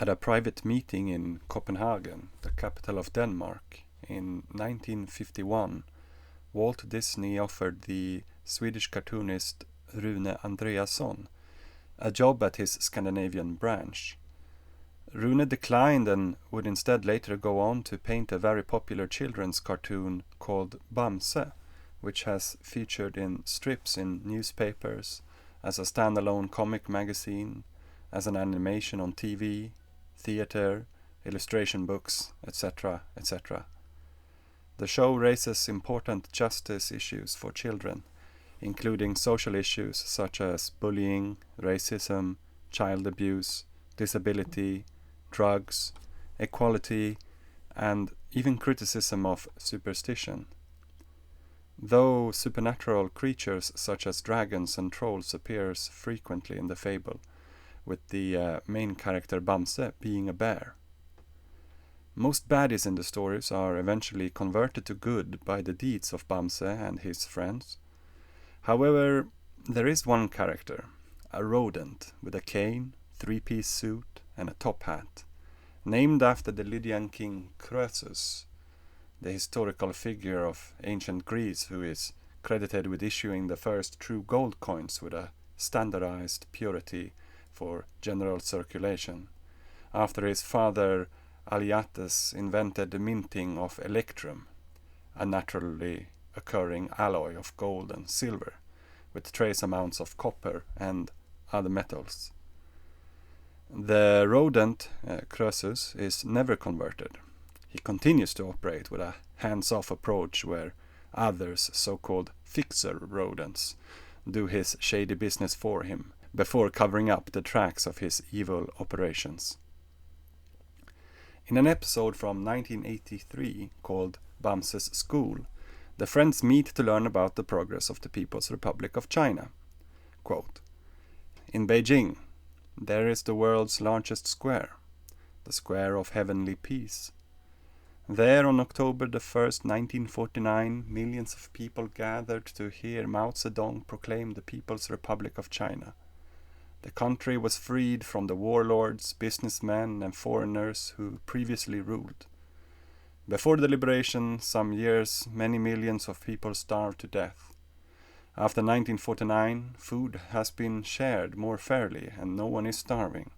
At a private meeting in Copenhagen, the capital of Denmark, in 1951, Walt Disney offered the Swedish cartoonist Rune Andreasson a job at his Scandinavian branch. Rune declined and would instead later go on to paint a very popular children's cartoon called Bamse, which has featured in strips in newspapers, as a standalone comic magazine, as an animation on TV, theater, illustration books, etc., etc. The show raises important justice issues for children, including social issues such as bullying, racism, child abuse, disability, drugs, equality, and even criticism of superstition. Though supernatural creatures such as dragons and trolls appears frequently in the fable, with the main character Bamse being a bear. Most baddies in the stories are eventually converted to good by the deeds of Bamse and his friends. However, there is one character, a rodent with a cane, three-piece suit, and a top hat, named after the Lydian king Croesus, the historical figure of ancient Greece who is credited with issuing the first true gold coins with a standardized purity for general circulation, after his father Alyattes invented the minting of electrum, a naturally occurring alloy of gold and silver, with trace amounts of copper and other metals. The rodent, Croesus, is never converted. He continues to operate with a hands-off approach where others, so-called fixer rodents, do his shady business for him, before covering up the tracks of his evil operations. In an episode from 1983 called Bamse's School, the friends meet to learn about the progress of the People's Republic of China. Quote, "In Beijing, there is the world's largest square, the Square of Heavenly Peace. There on October the 1st, 1949, millions of people gathered to hear Mao Zedong proclaim the People's Republic of China. The country was freed from the warlords, businessmen, and foreigners who previously ruled. Before the liberation, some years, many millions of people starved to death. After 1949, food has been shared more fairly, and no one is starving.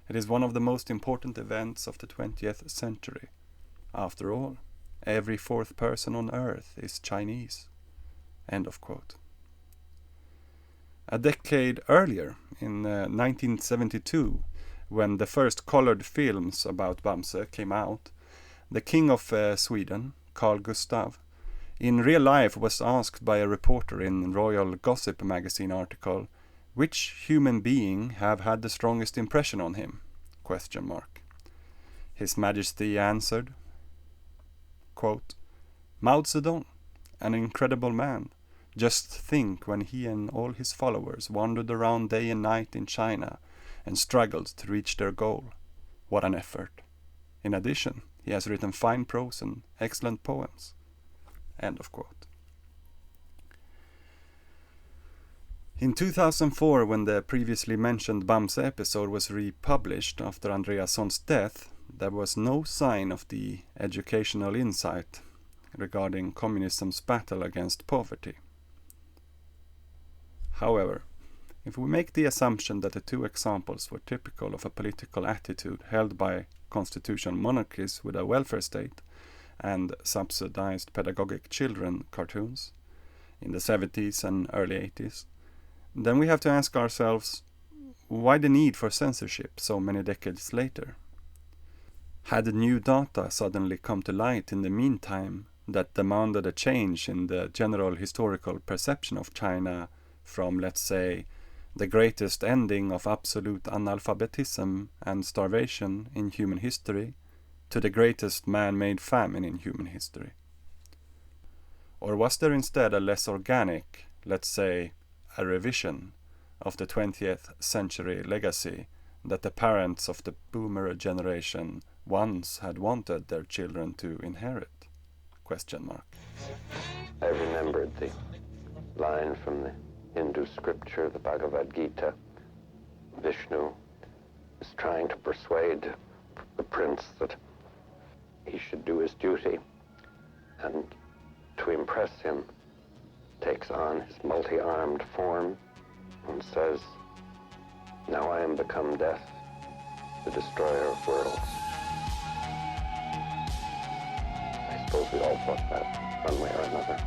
It is one of the most important events of the 20th century. After all, every fourth person on earth is Chinese." End of quote. A decade earlier, in 1972, when the first colored films about Bamse came out, the King of Sweden, Carl Gustaf, in real life was asked by a reporter in Royal Gossip magazine article, "Which human being have had the strongest impression on him?" ? His Majesty answered, quote, "Mao Zedong, an incredible man. Just think when he and all his followers wandered around day and night in China and struggled to reach their goal. What an effort. In addition, he has written fine prose and excellent poems." End of quote. In 2004, when the previously mentioned Bamse episode was republished after Andreasson's death, there was no sign of the educational insight regarding communism's battle against poverty. However, if we make the assumption that the two examples were typical of a political attitude held by constitutional monarchies with a welfare state and subsidized pedagogic children cartoons in the 70s and early 80s, then we have to ask ourselves, why the need for censorship so many decades later? Had new data suddenly come to light in the meantime that demanded a change in the general historical perception of China from, let's say, the greatest ending of absolute analphabetism and starvation in human history to the greatest man-made famine in human history? Or was there instead a less organic, let's say, a revision of the 20th century legacy that the parents of the boomer generation once had wanted their children to inherit? ? I remembered the line from the Hindu scripture, the Bhagavad Gita. Vishnu is trying to persuade the prince that he should do his duty, and to impress him takes on his multi-armed form and says, "Now I am become death, the destroyer of worlds." I suppose we all thought that one way or another.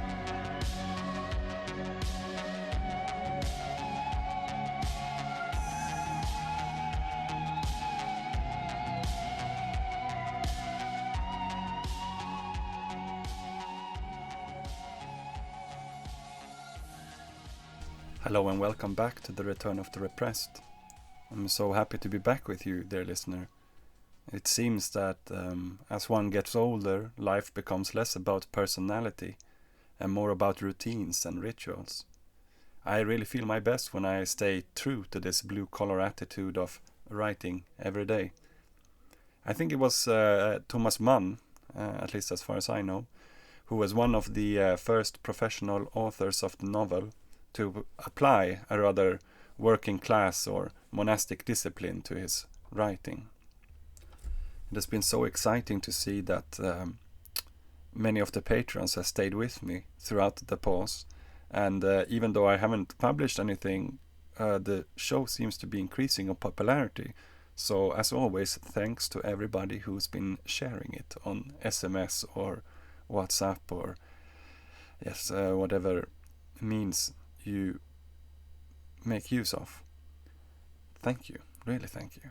Hello and welcome back to the Return of the Repressed. I'm so happy to be back with you, dear listener. It seems that as one gets older, life becomes less about personality and more about routines and rituals. I really feel my best when I stay true to this blue-collar attitude of writing every day. I think it was Thomas Mann, at least as far as I know, who was one of the first professional authors of the novel to apply a rather working class or monastic discipline to his writing. It has been so exciting to see that many of the patrons have stayed with me throughout the pause, and even though I haven't published anything, the show seems to be increasing in popularity. So as always, thanks to everybody who's been sharing it on SMS or WhatsApp or whatever means you make use of. Thank you, really thank you.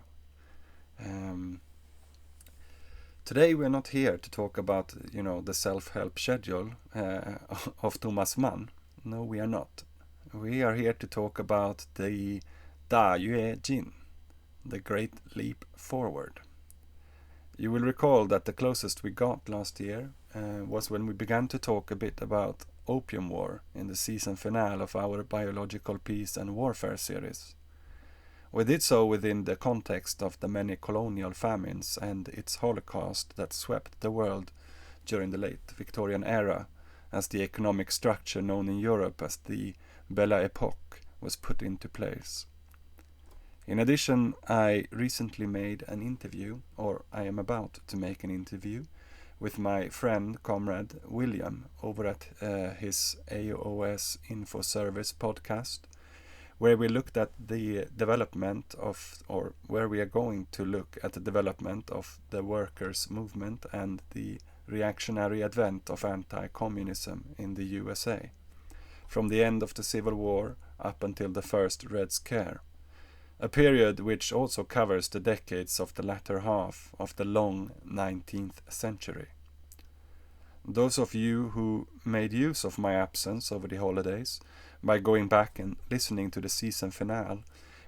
Today we're not here to talk about, the self-help schedule of Thomas Mann. No, we are not. We are here to talk about the Da Yue Jin, the Great Leap Forward. You will recall that the closest we got last year was when we began to talk a bit about opium war in the season finale of our Biological Peace and Warfare series. We did so within the context of the many colonial famines and its holocaust that swept the world during the late Victorian era, as the economic structure known in Europe as the Belle Epoque was put into place. In addition, I recently made an interview, or I am about to make an interview, with my friend, comrade William, over at his AOS Info Service podcast, where we looked at the development of, or where we are going to look at the development of the workers' movement and the reactionary advent of anti-communism in the USA, from the end of the Civil War up until the first Red Scare, a period which also covers the decades of the latter half of the long 19th century. Those of you who made use of my absence over the holidays by going back and listening to the season finale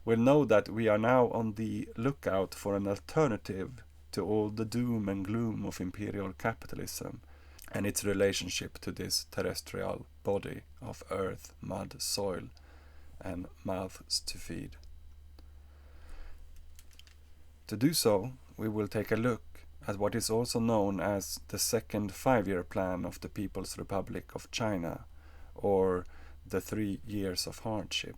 will know that we are now on the lookout for an alternative to all the doom and gloom of imperial capitalism and its relationship to this terrestrial body of earth, mud, soil, and mouths to feed. To do so, we will take a look at what is also known as the Second Five-Year Plan of the People's Republic of China, or the 3 Years of Hardship,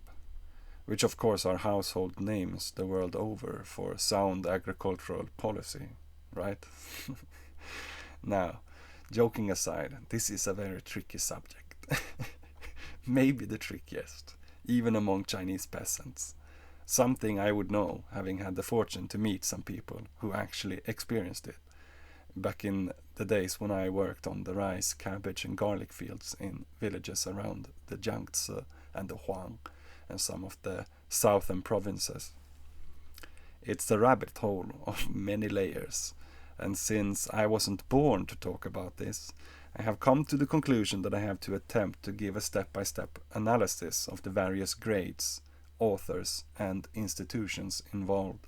which of course are household names the world over for sound agricultural policy, right? Now, joking aside, this is a very tricky subject. Maybe the trickiest, even among Chinese peasants. Something I would know, having had the fortune to meet some people who actually experienced it back in the days when I worked on the rice, cabbage and garlic fields in villages around the Jiangzi and the Huang and some of the southern provinces. It's a rabbit hole of many layers, and since I wasn't born to talk about this, I have come to the conclusion that I have to attempt to give a step-by-step analysis of the various grades, authors and institutions involved.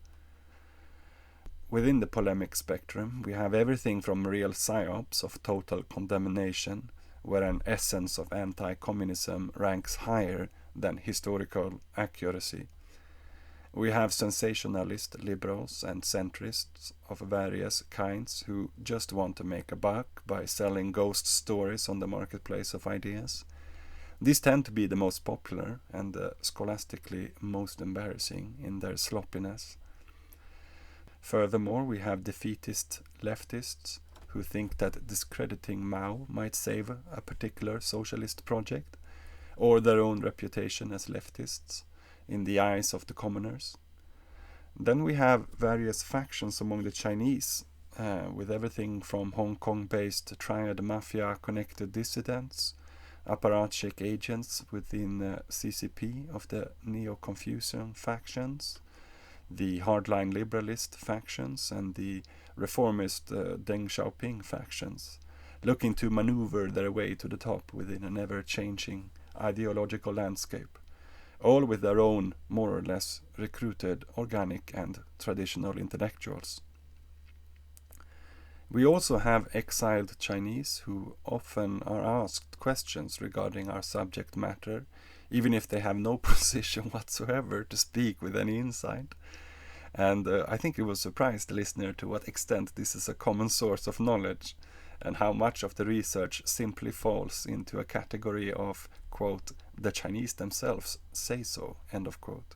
Within the polemic spectrum, we have everything from real psyops of total condemnation, where an essence of anti-communism ranks higher than historical accuracy. We have sensationalist liberals and centrists of various kinds who just want to make a buck by selling ghost stories on the marketplace of ideas. These tend to be the most popular and scholastically most embarrassing in their sloppiness. Furthermore, we have defeatist leftists who think that discrediting Mao might save a particular socialist project or their own reputation as leftists in the eyes of the commoners. Then we have various factions among the Chinese, with everything from Hong Kong-based triad mafia-connected dissidents, apparatchik agents within CCP of the Neo-Confucian factions, the hardline liberalist factions, and the reformist Deng Xiaoping factions, looking to maneuver their way to the top within an ever-changing ideological landscape, all with their own, more or less, recruited, organic and traditional intellectuals. We also have exiled Chinese who often are asked questions regarding our subject matter, even if they have no position whatsoever to speak with any insight. And I think it will surprise the listener to what extent this is a common source of knowledge, and how much of the research simply falls into a category of, quote, the Chinese themselves say so, end of quote.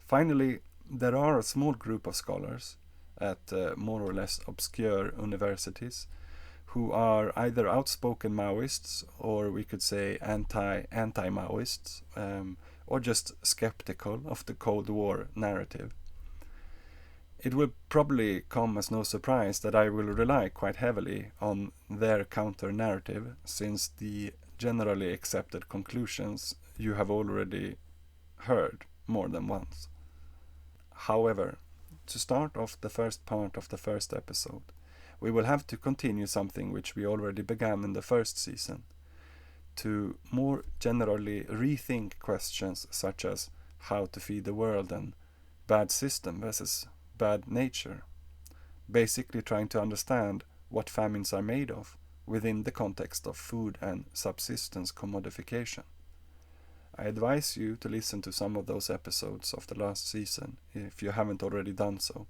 Finally, there are a small group of scholars at more or less obscure universities who are either outspoken Maoists, or we could say anti-Maoists, or just skeptical of the Cold War narrative. It will probably come as no surprise that I will rely quite heavily on their counter-narrative, since the generally accepted conclusions you have already heard more than once. However, to start off the first part of the first episode, we will have to continue something which we already began in the first season, to more generally rethink questions such as how to feed the world and bad system versus bad nature, basically trying to understand what famines are made of within the context of food and subsistence commodification. I advise you to listen to some of those episodes of the last season if you haven't already done so.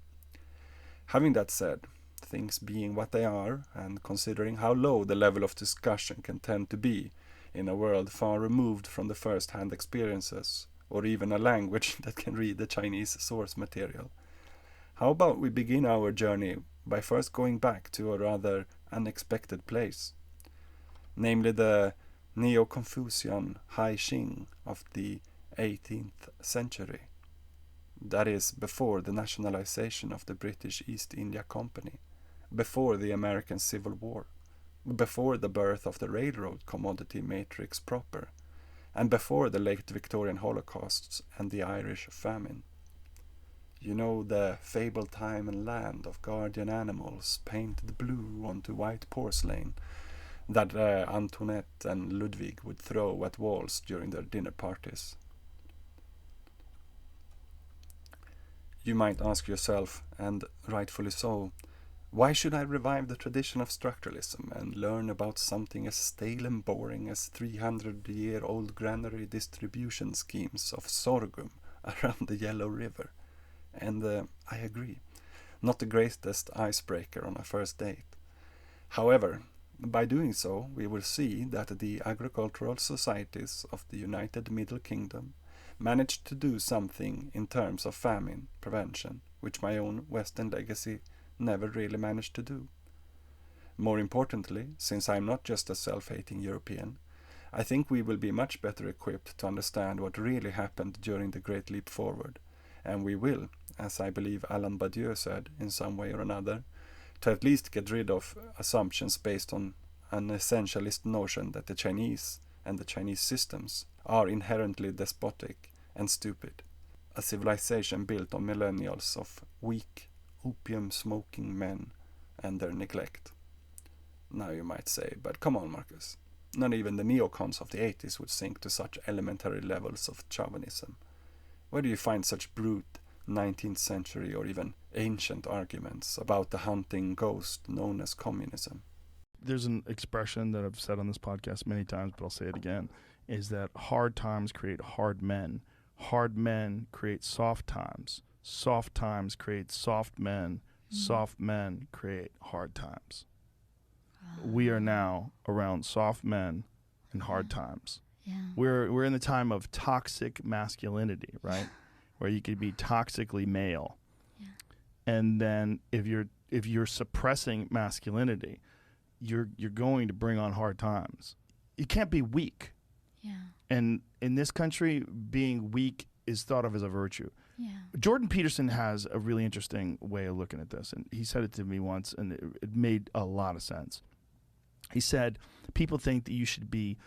Having that said, things being what they are, and considering how low the level of discussion can tend to be in a world far removed from the first-hand experiences, or even a language that can read the Chinese source material, how about we begin our journey by first going back to a rather unexpected place, namely the Neo-Confucian High Qing of the 18th century. That is, before the nationalisation of the British East India Company, before the American Civil War, before the birth of the railroad commodity matrix proper, and before the late Victorian Holocausts and the Irish Famine. You know, the fable time and land of guardian animals painted blue onto white porcelain that Antoinette and Ludwig would throw at walls during their dinner parties. You might ask yourself, and rightfully so, why should I revive the tradition of structuralism and learn about something as stale and boring as 300-year-old granary distribution schemes of sorghum around the Yellow River? And I agree, not the greatest icebreaker on a first date. However, by doing so, we will see that the agricultural societies of the United Middle Kingdom managed to do something in terms of famine prevention, which my own Western legacy never really managed to do. More importantly, since I am not just a self-hating European, I think we will be much better equipped to understand what really happened during the Great Leap Forward, and we will, as I believe Alain Badiou said in some way or another, to at least get rid of assumptions based on an essentialist notion that the Chinese and the Chinese systems are inherently despotic and stupid, a civilization built on millennials of weak, opium-smoking men and their neglect. Now you might say, but come on, Marcus, not even the neocons of the 80s would sink to such elementary levels of chauvinism. Where do you find such brute 19th century or even ancient arguments about the hunting ghost known as communism? There's an expression that I've said on this podcast many times, but I'll say it again, is that hard times create hard men. Hard men create soft times. Soft times create soft men. Soft men create hard times. We are now around soft men and hard times. Yeah. We're in the time of toxic masculinity, right? Where you could be toxically male. Yeah. And then if you're suppressing masculinity, you're going to bring on hard times. You can't be weak. Yeah. And in this country, being weak is thought of as a virtue. Yeah. Jordan Peterson has a really interesting way of looking at this, and he said it to me once, and it made a lot of sense. He said, people think that you should be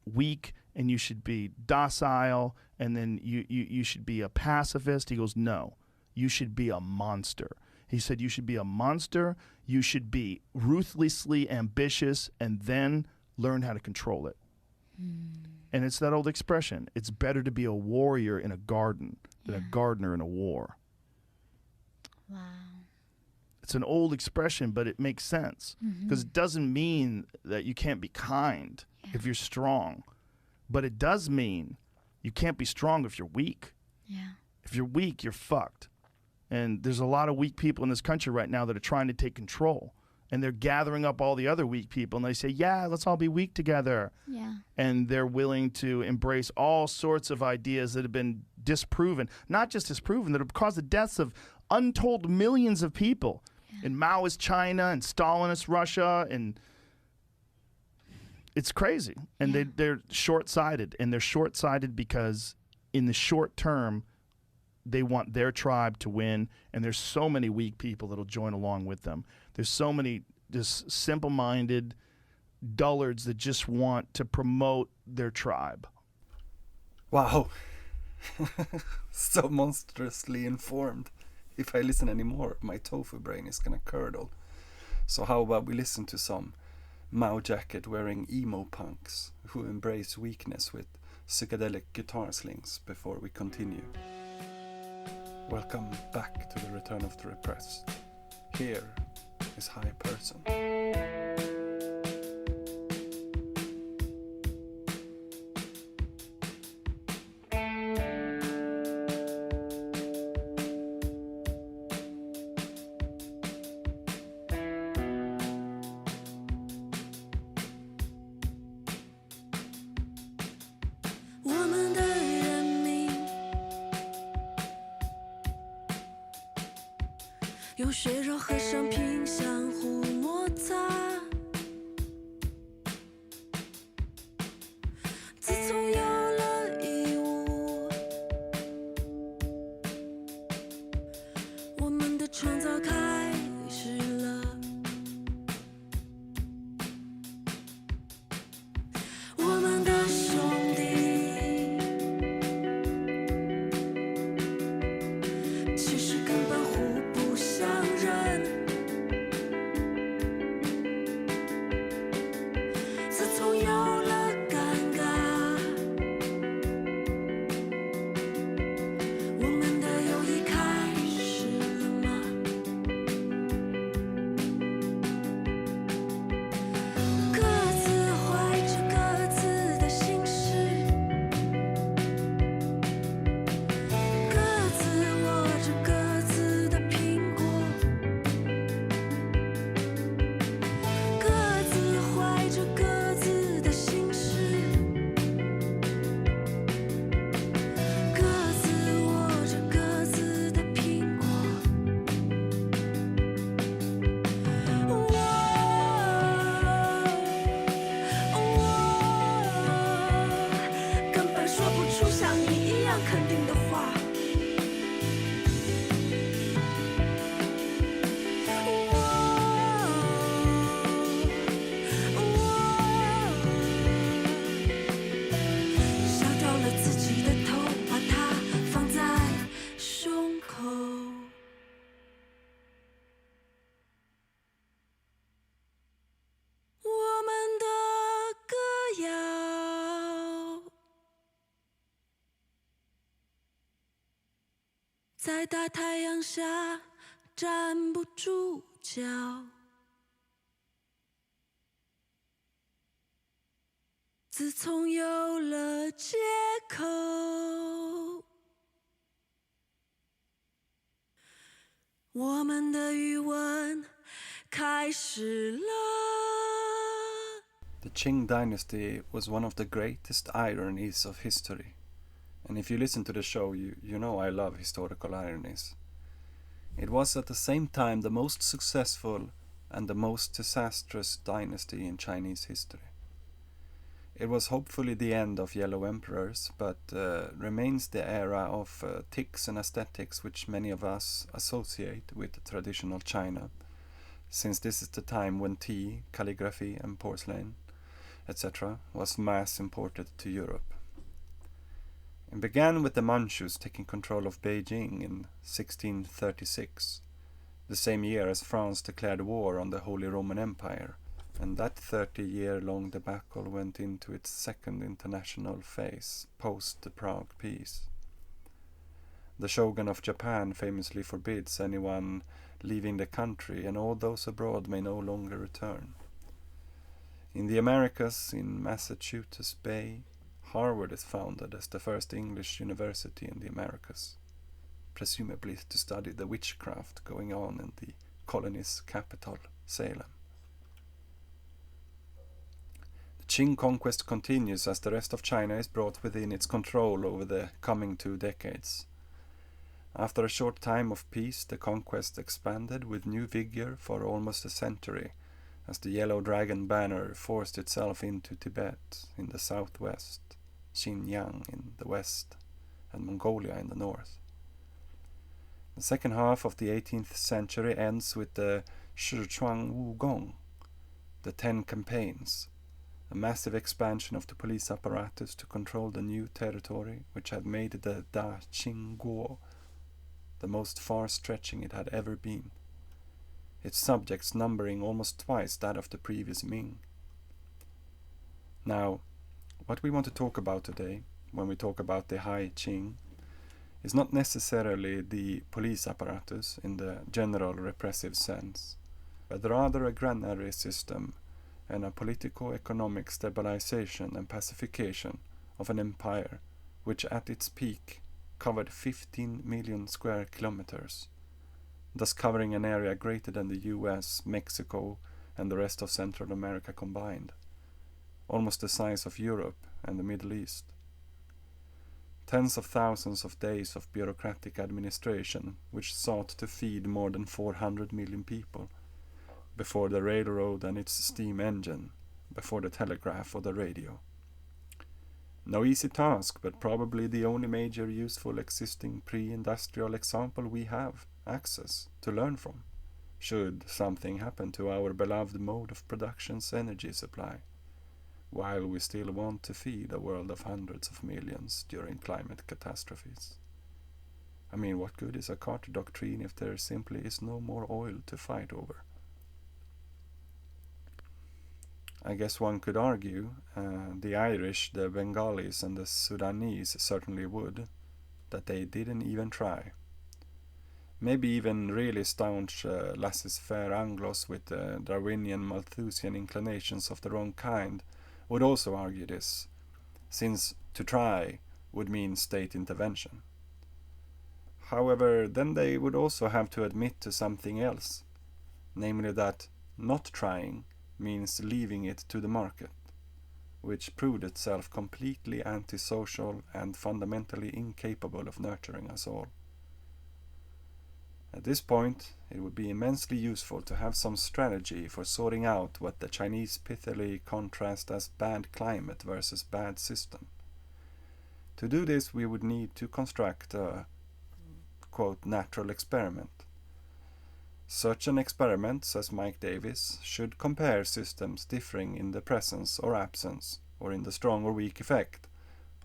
weak and you should be docile, and then you should be a pacifist. He goes, no, you should be a monster. He said you should be a monster, you should be ruthlessly ambitious, and then learn how to control it. And it's that old expression, it's better to be a warrior in a garden than a gardener in a war. Wow. It's an old expression, but it makes sense. Because it doesn't mean that you can't be kind if you're strong. But it does mean you can't be strong if you're weak. Yeah. If you're weak, you're fucked. And there's a lot of weak people in this country right now that are trying to take control. And they're gathering up all the other weak people, and they say, yeah, let's all be weak together. Yeah. And they're willing to embrace all sorts of ideas that have been disproven, not just disproven, that have caused the deaths of untold millions of people in Maoist China and Stalinist Russia. And it's crazy. And they're short-sighted. And they're short-sighted because in the short term, they want their tribe to win, and there's so many weak people that'll join along with them. There's so many just simple-minded dullards that just want to promote their tribe. Wow. So monstrously informed. If I listen anymore, my tofu brain is gonna curdle. So how about we listen to some Mao jacket wearing emo punks who embrace weakness with psychedelic guitar slings before we continue. Welcome back to the Return of the Repressed. Here is High Person.用血肉和生命相互摩擦，自从有了义务，我们的创造开始了。我们的兄弟其实根本互不相认，自从有了尴尬，我们的友谊开始了吗？各自怀着各自的心事，各自握着各自的苹果，各自怀着各自的心事，各自握着各自的苹果。根本说不出像你一样肯定的话。烧掉了自己的头，把它放在胸口。我们的歌谣在大太阳下站不住脚，自从有了借口，我们的余温开始了。The Qing dynasty was one of the greatest ironies of history. And if you listen to the show, you know I love historical ironies. It was at the same time the most successful and the most disastrous dynasty in Chinese history. It was hopefully the end of yellow emperors, but remains the era of tics and aesthetics which many of us associate with traditional China, since this is the time when tea, calligraphy and porcelain, etc. was mass imported to Europe. It began with the Manchus taking control of Beijing in 1636, the same year as France declared war on the Holy Roman Empire, and that 30-year-long debacle went into its second international phase, post the Prague Peace. The Shogun of Japan famously forbids anyone leaving the country, and all those abroad may no longer return. In the Americas, in Massachusetts Bay, Harvard is founded as the first English university in the Americas, presumably to study the witchcraft going on in the colony's capital, Salem. The Qing conquest continues as the rest of China is brought within its control over the coming 2 decades. After a short time of peace, the conquest expanded with new vigor for almost a century, as the Yellow Dragon banner forced itself into Tibet in the southwest, Xinjiang in the west, and Mongolia in the north. The second half of the 18th century ends with the Sichuan Wugong, the 10 campaigns, a massive expansion of the police apparatus to control the new territory, which had made the Da Qing Guo the most far-stretching it had ever been, its subjects numbering almost twice that of the previous Ming. Now, what we want to talk about today, when we talk about the High Qing, is not necessarily the police apparatus in the general repressive sense, but rather a granary system and a politico-economic stabilization and pacification of an empire which at its peak covered 15 million square kilometers, thus covering an area greater than the US, Mexico, and the rest of Central America combined, almost the size of Europe and the Middle East. Tens of thousands of days of bureaucratic administration which sought to feed more than 400 million people, before the railroad and its steam engine, before the telegraph or the radio. No easy task, but probably the only major useful existing pre-industrial example we have access to learn from, should something happen to our beloved mode of production's energy supply, while we still want to feed a world of hundreds of millions during climate catastrophes. I mean, what good is a Carter doctrine if there simply is no more oil to fight over? I guess one could argue, the Irish, the Bengalis and the Sudanese certainly would, that they didn't even try. Maybe even really staunch laissez-faire Anglos with Darwinian Malthusian inclinations of their own kind would also argue this, since to try would mean state intervention. However, then they would also have to admit to something else, namely that not trying means leaving it to the market, which proved itself completely antisocial and fundamentally incapable of nurturing us all. At this point, it would be immensely useful to have some strategy for sorting out what the Chinese pithily contrast as bad climate versus bad system. To do this, we would need to construct a, quote, natural experiment. Such an experiment, says Mike Davis, should compare systems differing in the presence or absence, or in the strong or weak effect,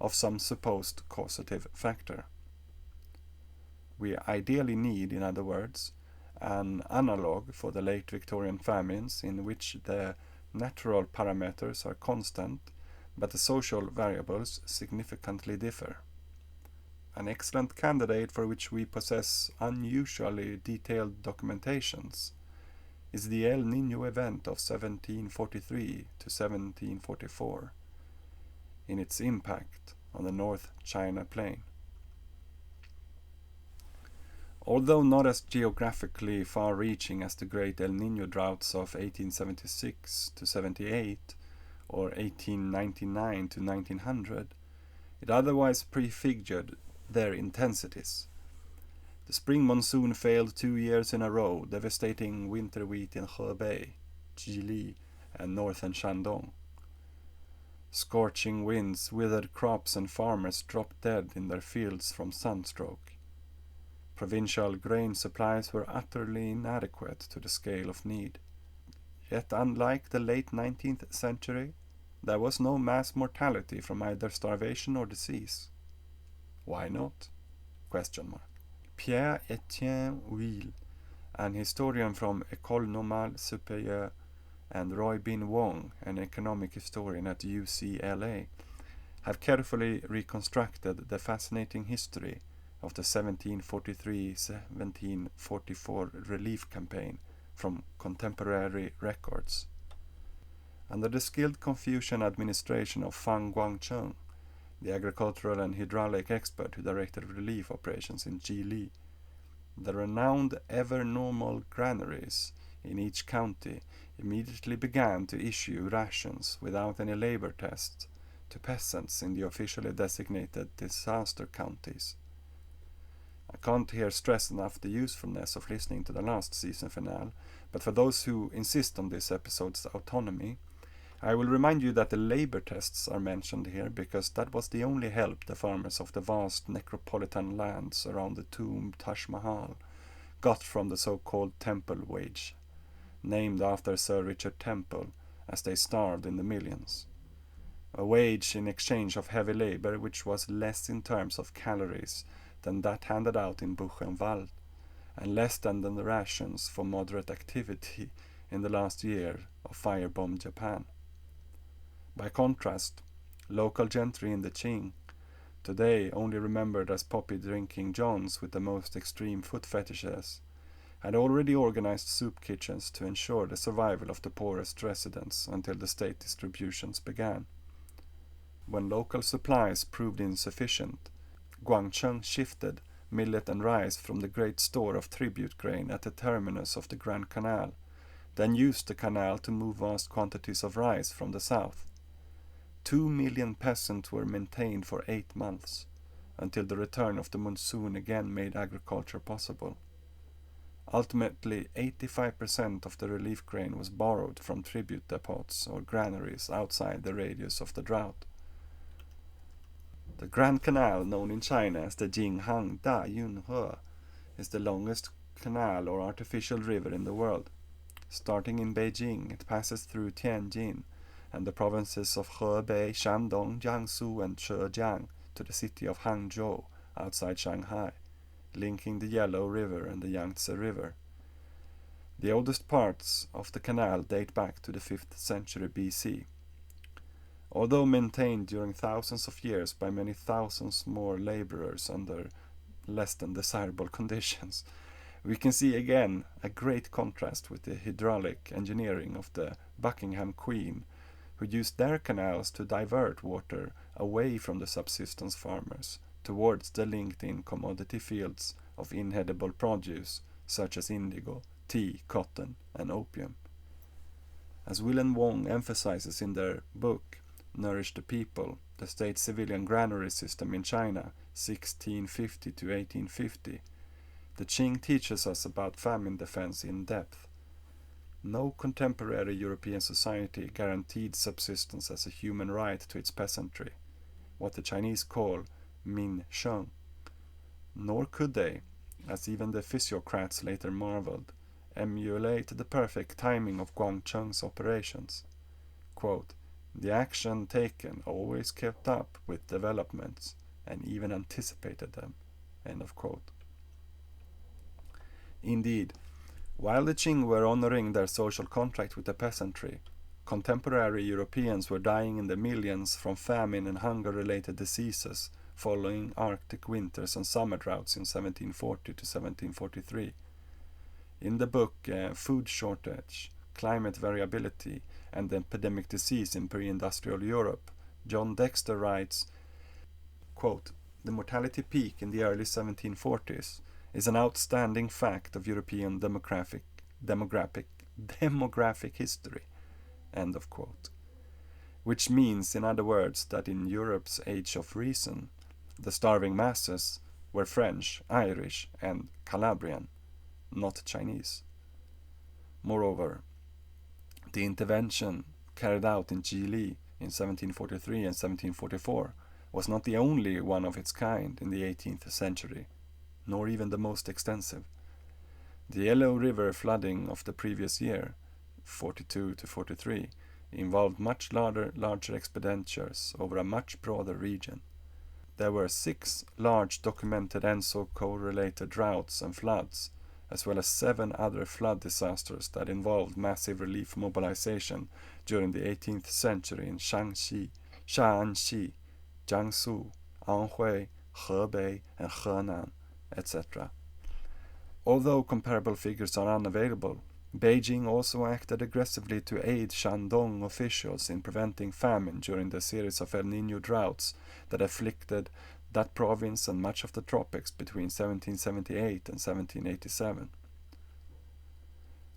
of some supposed causative factor. We ideally need, in other words, an analog for the late Victorian famines in which the natural parameters are constant, but the social variables significantly differ. An excellent candidate for which we possess unusually detailed documentations is the El Niño event of 1743 to 1744, in its impact on the North China Plain. Although not as geographically far-reaching as the great El Niño droughts of 1876 to 78 or 1899 to 1900, it otherwise prefigured their intensities. The spring monsoon failed 2 years in a row, devastating winter wheat in Hebei, Jili, and northern Shandong. Scorching winds withered crops and farmers dropped dead in their fields from sunstroke. Provincial grain supplies were utterly inadequate to the scale of need. Yet unlike the late 19th century, there was no mass mortality from either starvation or disease. Why not? Question mark. Pierre-Etienne Weil, an historian from École Normale Supérieure, and Roy Bin Wong, an economic historian at UCLA, have carefully reconstructed the fascinating history of the 1743-1744 relief campaign from contemporary records. Under the skilled Confucian administration of Fang Guangcheng, the agricultural and hydraulic expert who directed relief operations in Jili, the renowned ever-normal granaries in each county immediately began to issue rations without any labor tests to peasants in the officially designated disaster counties. I can't here stress enough the usefulness of listening to the last season finale, but for those who insist on this episode's autonomy, I will remind you that the labor tests are mentioned here because that was the only help the farmers of the vast necropolitan lands around the tomb Taj Mahal got from the so-called temple wage, named after Sir Richard Temple, as they starved in the millions. A wage in exchange of heavy labor which was less in terms of calories than that handed out in Buchenwald, and less than the rations for moderate activity in the last year of firebombed Japan. By contrast, local gentry in the Qing, today only remembered as poppy-drinking Johns with the most extreme foot fetishes, had already organized soup kitchens to ensure the survival of the poorest residents until the state distributions began. When local supplies proved insufficient, Guangcheng shifted millet and rice from the great store of tribute grain at the terminus of the Grand Canal, then used the canal to move vast quantities of rice from the south. 2 million peasants were maintained for 8 months, until the return of the monsoon again made agriculture possible. Ultimately, 85% of the relief grain was borrowed from tribute depots or granaries outside the radius of the drought. The Grand Canal, known in China as the Jinghang Da Yunhe, is the longest canal or artificial river in the world. Starting in Beijing, it passes through Tianjin and the provinces of Hebei, Shandong, Jiangsu, and Zhejiang to the city of Hangzhou outside Shanghai, linking the Yellow River and the Yangtze River. The oldest parts of the canal date back to the 5th century BC. Although maintained during thousands of years by many thousands more laborers under less than desirable conditions, we can see again a great contrast with the hydraulic engineering of the Buckingham Queen, who used their canals to divert water away from the subsistence farmers towards the linked-in commodity fields of inedible produce such as indigo, tea, cotton, and opium. As Will Wong emphasizes in their book, Nourish the People, the state civilian granary system in China, 1650 to 1850, the Qing teaches us about famine defense in depth. No contemporary European society guaranteed subsistence as a human right to its peasantry, what the Chinese call min sheng. Nor could they, as even the physiocrats later marveled, emulate the perfect timing of Guangcheng's operations. Quote, the action taken always kept up with developments and even anticipated them. End of quote. Indeed, while the Qing were honoring their social contract with the peasantry, contemporary Europeans were dying in the millions from famine and hunger-related diseases following Arctic winters and summer droughts in 1740 to 1743. In the book Food Shortage, Climate Variability, and Epidemic Disease in Pre-Industrial Europe, John Dexter writes, quote, the mortality peak in the early 1740s is an outstanding fact of European demographic history, end of quote. Which means, in other words, that in Europe's age of reason, the starving masses were French, Irish, and Calabrian, not Chinese. Moreover, the intervention carried out in Chile in 1743 and 1744 was not the only one of its kind in the 18th century, nor even the most extensive. The Yellow River flooding of the previous year, 42 to 43, involved much larger expenditures over a much broader region. There were 6 large documented and so correlated droughts and floods, as well as 7 other flood disasters that involved massive relief mobilization during the 18th century in Shaanxi, Jiangsu, Anhui, Hebei, and Henan, etc. Although comparable figures are unavailable, Beijing also acted aggressively to aid Shandong officials in preventing famine during the series of El Niño droughts that afflicted that province and much of the tropics between 1778 and 1787.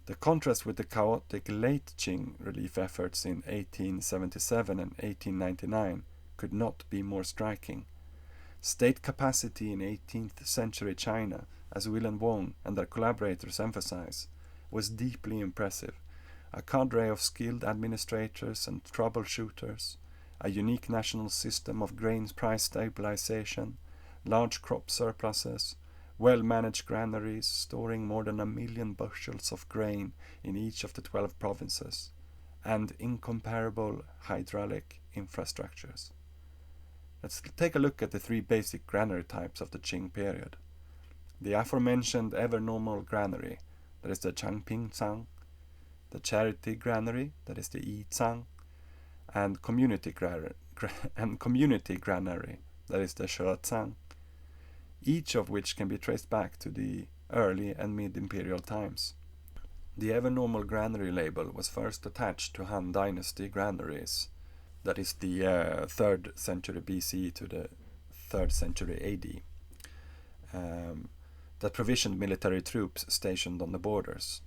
The contrast with the chaotic late Qing relief efforts in 1877 and 1899 could not be more striking. State capacity in 18th century China, as Wilhelm Wong and their collaborators emphasize, was deeply impressive. A cadre of skilled administrators and troubleshooters, a unique national system of grain price stabilization, large crop surpluses, well-managed granaries storing more than 1 million bushels of grain in each of the 12 provinces, and incomparable hydraulic infrastructures. Let's take a look at the 3 basic granary types of the Qing period. The aforementioned ever-normal granary, that is the Changping-Tsang, the charity granary, that is the Yi-Tsang, and community granary, that is the She-Tsang, each of which can be traced back to the early and mid-imperial times. The ever-normal granary label was first attached to Han Dynasty granaries, that is the 3rd century BC to the 3rd century AD, that provisioned military troops stationed on the borders.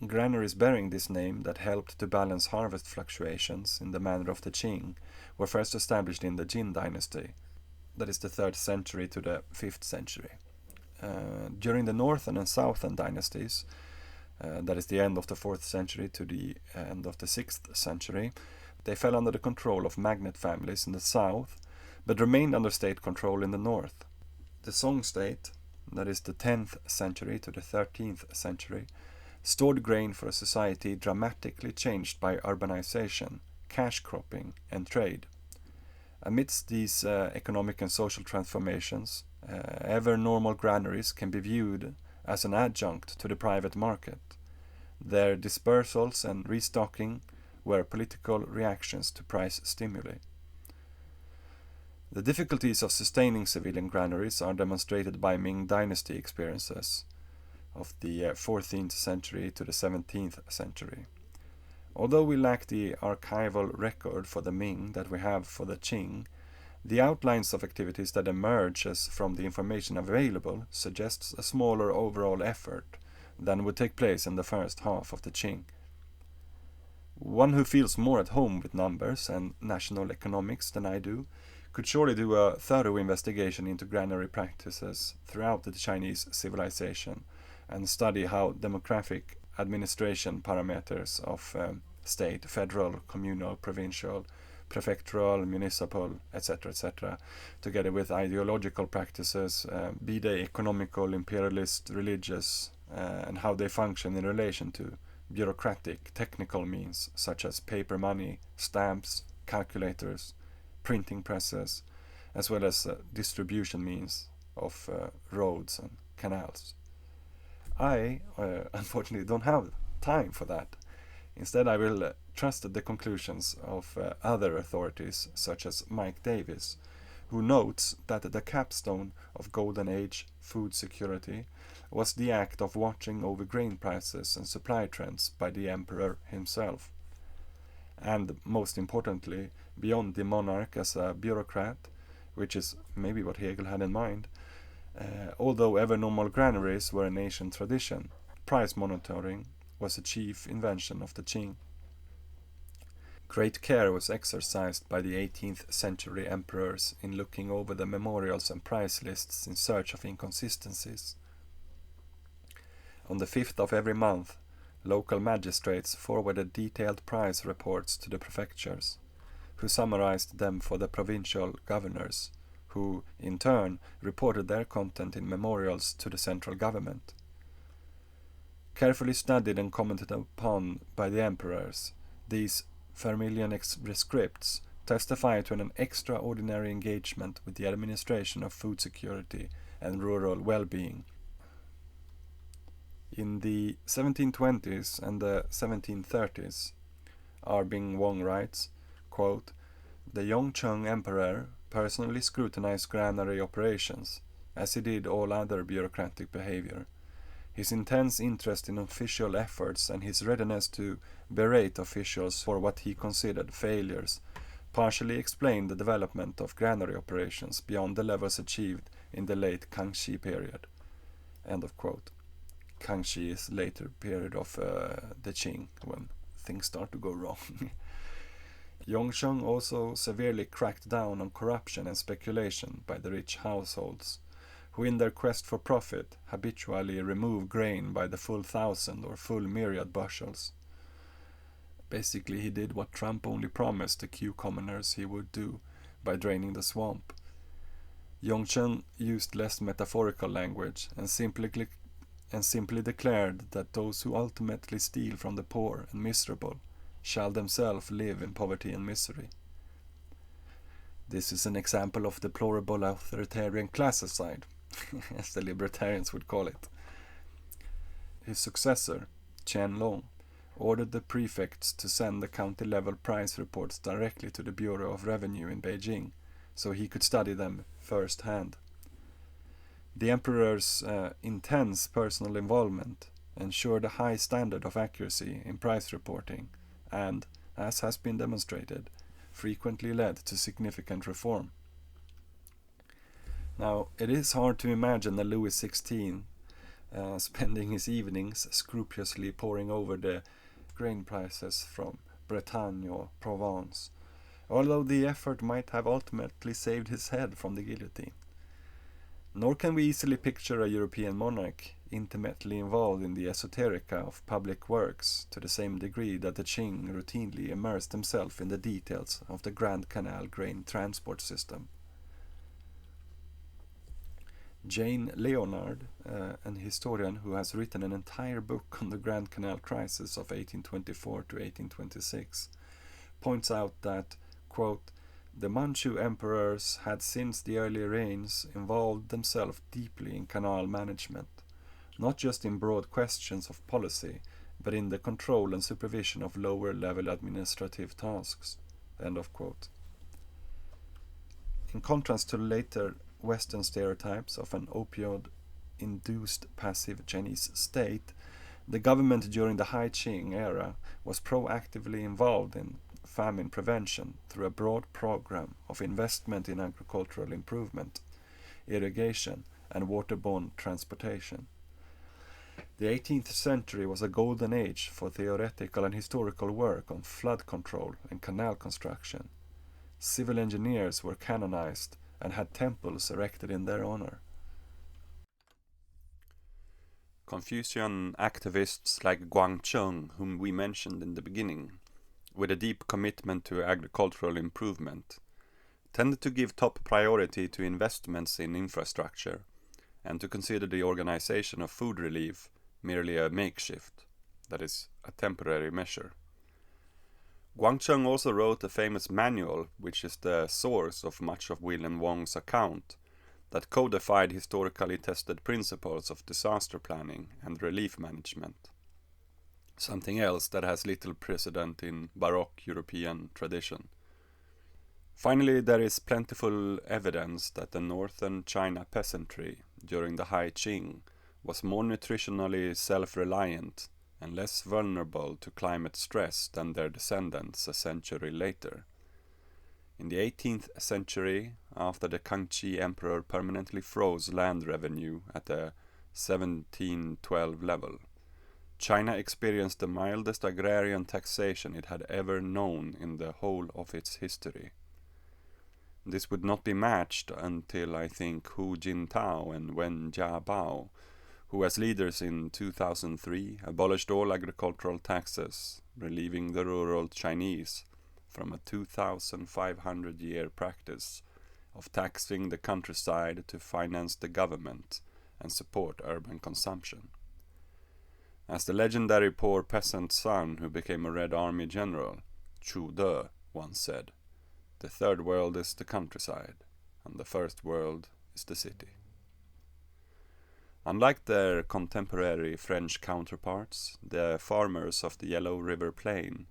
Granaries bearing this name that helped to balance harvest fluctuations in the manner of the Qing were first established in the Jin dynasty, that is the 3rd century to the 5th century. During the northern and southern dynasties, that is the end of the 4th century to the end of the 6th century, they fell under the control of magnate families in the south, but remained under state control in the north. The Song state, that is the 10th century to the 13th century, stored grain for a society dramatically changed by urbanization, cash cropping, and trade. Amidst these economic and social transformations, ever-normal granaries can be viewed as an adjunct to the private market. Their dispersals and restocking were political reactions to price stimuli. The difficulties of sustaining civilian granaries are demonstrated by Ming dynasty experiences of the 14th century to the 17th century. Although we lack the archival record for the Ming that we have for the Qing, the outlines of activities that emerges from the information available suggests a smaller overall effort than would take place in the first half of the Qing. One who feels more at home with numbers and national economics than I do could surely do a thorough investigation into granary practices throughout the Chinese civilization and study how demographic administration parameters of state, federal, communal, provincial, prefectural, municipal, etc., together with ideological practices, be they economical, imperialist, religious, and how they function in relation to bureaucratic, technical means such as paper money, stamps, calculators, printing presses, as well as distribution means of roads and canals. I, unfortunately, don't have time for that. Instead, I will trust the conclusions of other authorities, such as Mike Davis, who notes that the capstone of Golden Age food security was the act of watching over grain prices and supply trends by the emperor himself. And most importantly, beyond the monarch as a bureaucrat, which is maybe what Hegel had in mind, although ever-normal granaries were an ancient tradition, price monitoring was a chief invention of the Qing. Great care was exercised by the 18th century emperors in looking over the memorials and price lists in search of inconsistencies. On the 5th of every month, local magistrates forwarded detailed price reports to the prefectures, who summarized them for the provincial governors, who, in turn, reported their content in memorials to the central government. Carefully studied and commented upon by the emperors, these Vermilion rescripts testify to an extraordinary engagement with the administration of food security and rural well-being. In the 1720s and the 1730s, R. Bing Wong writes, quote, "The Yongcheng Emperor personally scrutinized granary operations, as he did all other bureaucratic behavior. His intense interest in official efforts and his readiness to berate officials for what he considered failures partially explained the development of granary operations beyond the levels achieved in the late Kangxi period." End of quote. Kangxi is later period of the Qing, when things start to go wrong. Yongcheng also severely cracked down on corruption and speculation by the rich households, who in their quest for profit habitually remove grain by the full 1,000 or full myriad bushels. Basically, he did what Trump only promised the few commoners he would do by draining the swamp. Yongcheng used less metaphorical language and simply declared that those who ultimately steal from the poor and miserable shall themselves live in poverty and misery. This is an example of deplorable authoritarian classicide, as the libertarians would call it. His successor, Qianlong, ordered the prefects to send the county-level price reports directly to the Bureau of Revenue in Beijing, so he could study them firsthand. The emperor's intense personal involvement ensured a high standard of accuracy in price reporting and, as has been demonstrated, frequently led to significant reform. Now, it is hard to imagine a Louis XVI spending his evenings scrupulously poring over the grain prices from Bretagne or Provence, although the effort might have ultimately saved his head from the guillotine. Nor can we easily picture a European monarch intimately involved in the esoterica of public works to the same degree that the Qing routinely immersed himself in the details of the Grand Canal grain transport system. Jane Leonard, an historian who has written an entire book on the Grand Canal crisis of 1824 to 1826, points out that, quote, "The Manchu emperors had since the early reigns involved themselves deeply in canal management, not just in broad questions of policy, but in the control and supervision of lower-level administrative tasks." End of quote. In contrast to later Western stereotypes of an opioid-induced passive Chinese state, the government during the High Qing era was proactively involved in famine prevention through a broad program of investment in agricultural improvement, irrigation, and waterborne transportation. The 18th century was a golden age for theoretical and historical work on flood control and canal construction. Civil engineers were canonized and had temples erected in their honor. Confucian activists like Guangcheng, whom we mentioned in the beginning, with a deep commitment to agricultural improvement, tended to give top priority to investments in infrastructure and to consider the organization of food relief merely a makeshift, that is, a temporary measure. Guangcheng also wrote a famous manual, which is the source of much of William Wong's account, that codified historically tested principles of disaster planning and relief management. Something else that has little precedent in Baroque European tradition. Finally, there is plentiful evidence that the northern China peasantry during the High Qing was more nutritionally self-reliant and less vulnerable to climate stress than their descendants a century later. In the 18th century, after the Kangxi emperor permanently froze land revenue at the 1712 level, China experienced the mildest agrarian taxation it had ever known in the whole of its history. This would not be matched until, I think, Hu Jintao and Wen Jiabao, who as leaders in 2003 abolished all agricultural taxes, relieving the rural Chinese from a 2,500-year practice of taxing the countryside to finance the government and support urban consumption. As the legendary poor peasant son who became a Red Army general, Chu De, once said, "The third world is the countryside, and the first world is the city." Unlike their contemporary French counterparts, the farmers of the Yellow River Plain,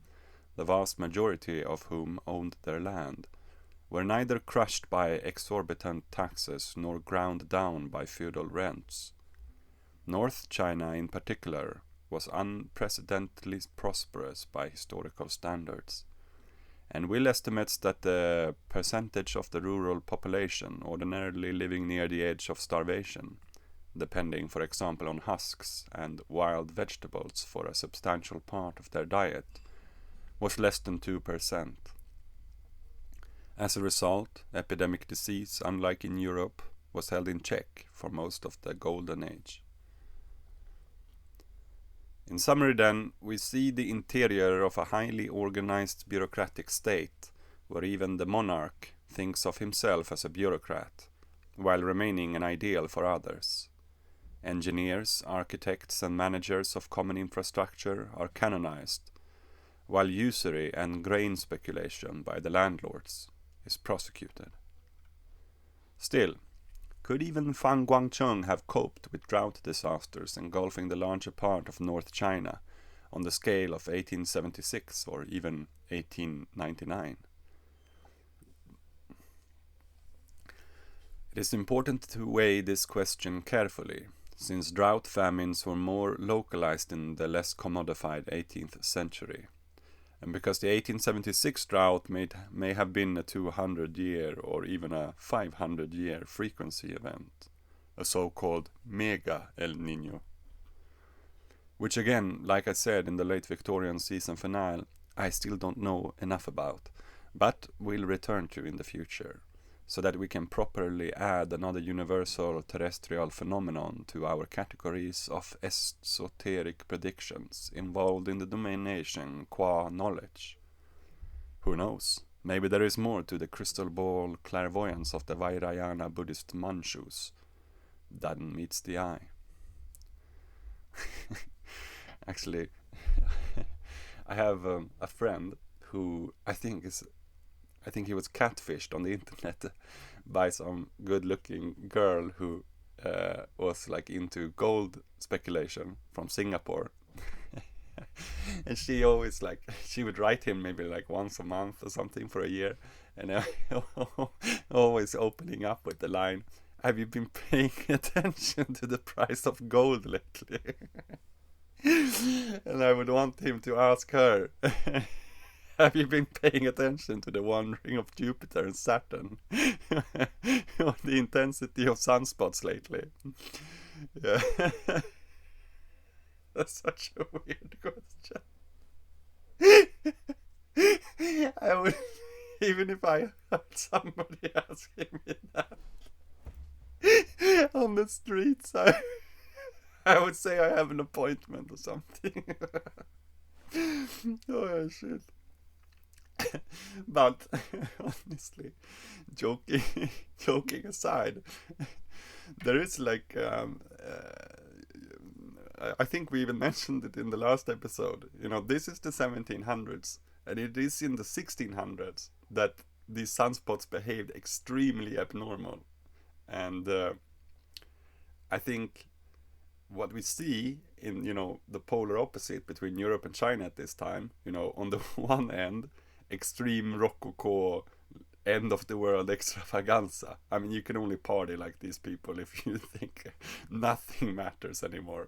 the vast majority of whom owned their land, were neither crushed by exorbitant taxes nor ground down by feudal rents. North China in particular was unprecedentedly prosperous by historical standards, and Will estimates that the percentage of the rural population ordinarily living near the edge of starvation, depending for example on husks and wild vegetables for a substantial part of their diet, was less than 2%. As a result, epidemic disease, unlike in Europe, was held in check for most of the Golden Age. In summary then, we see the interior of a highly organized bureaucratic state, where even the monarch thinks of himself as a bureaucrat, while remaining an ideal for others. Engineers, architects and managers of common infrastructure are canonized, while usury and grain speculation by the landlords is prosecuted. Still, could even Fang Guangcheng have coped with drought disasters engulfing the larger part of North China on the scale of 1876 or even 1899? It is important to weigh this question carefully, since drought famines were more localized in the less commodified 18th century, and because the 1876 drought may have been a 200-year or even a 500-year frequency event, a so-called mega El Niño, which again, like I said in the late Victorian season finale, I still don't know enough about, but will return to in the future, so that we can properly add another universal terrestrial phenomenon to our categories of esoteric predictions involved in the domination qua knowledge. Who knows? Maybe there is more to the crystal ball clairvoyance of the Vajrayana Buddhist Manchus than meets the eye. Actually, I have a friend who I think he was catfished on the internet by some good-looking girl who was like into gold speculation from Singapore. And she always she would write him maybe like once a month or something for a year, and always opening up with the line, "Have you been paying attention to the price of gold lately?" And I would want him to ask her, "Have you been paying attention to the wandering of Jupiter and Saturn? Or the intensity of sunspots lately?" Yeah. That's such a weird question. I would, even if I heard somebody asking me that on the streets, I would say I have an appointment or something. Oh shit. But honestly, joking aside, there is I think we even mentioned it in the last episode. This is the 1700s, and it is in the 1600s that these sunspots behaved extremely abnormal. And I think what we see in the polar opposite between Europe and China at this time, on the one end, extreme rococo, end of the world extravaganza. I mean, you can only party like these people if you think nothing matters anymore.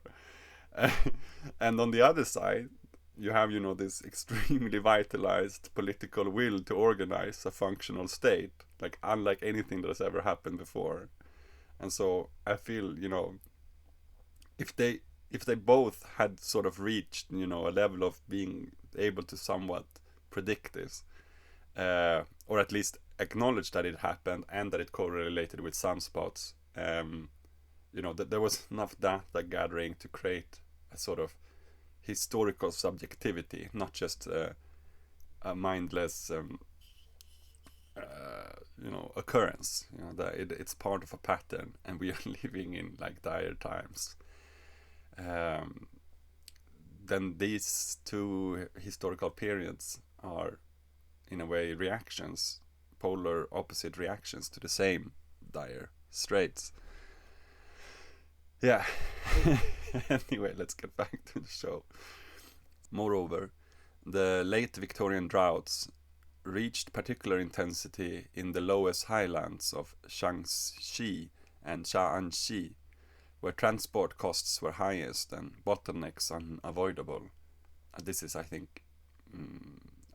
And on the other side, you have this extremely vitalized political will to organize a functional state, like unlike anything that has ever happened before. And so I feel if they if they both had sort of reached, you know, a level of being able to somewhat predict this, or at least acknowledge that it happened and that it correlated with sunspots, you know, that there was enough data gathering to create a sort of historical subjectivity, not just a mindless, you know, occurrence. You know, that it's part of a pattern, and we are living in like dire times. Then these two historical periods are, in a way, reactions, polar opposite reactions to the same dire straits. Yeah. Anyway, let's get back to the show. Moreover, the late Victorian droughts reached particular intensity in the lowest highlands of Shaanxi and Shaanxi, where transport costs were highest and bottlenecks unavoidable. This is, I think,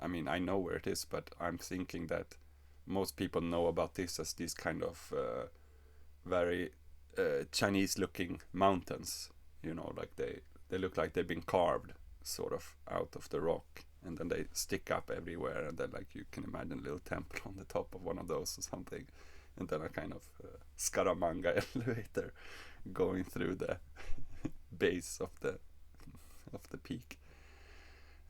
I mean, I know where it is, but I'm thinking that most people know about this as these kind of very Chinese-looking mountains. You know, like they look like they've been carved sort of out of the rock, and then they stick up everywhere, and then like you can imagine a little temple on the top of one of those or something, and then a kind of Scaramanga elevator going through the base of the peak.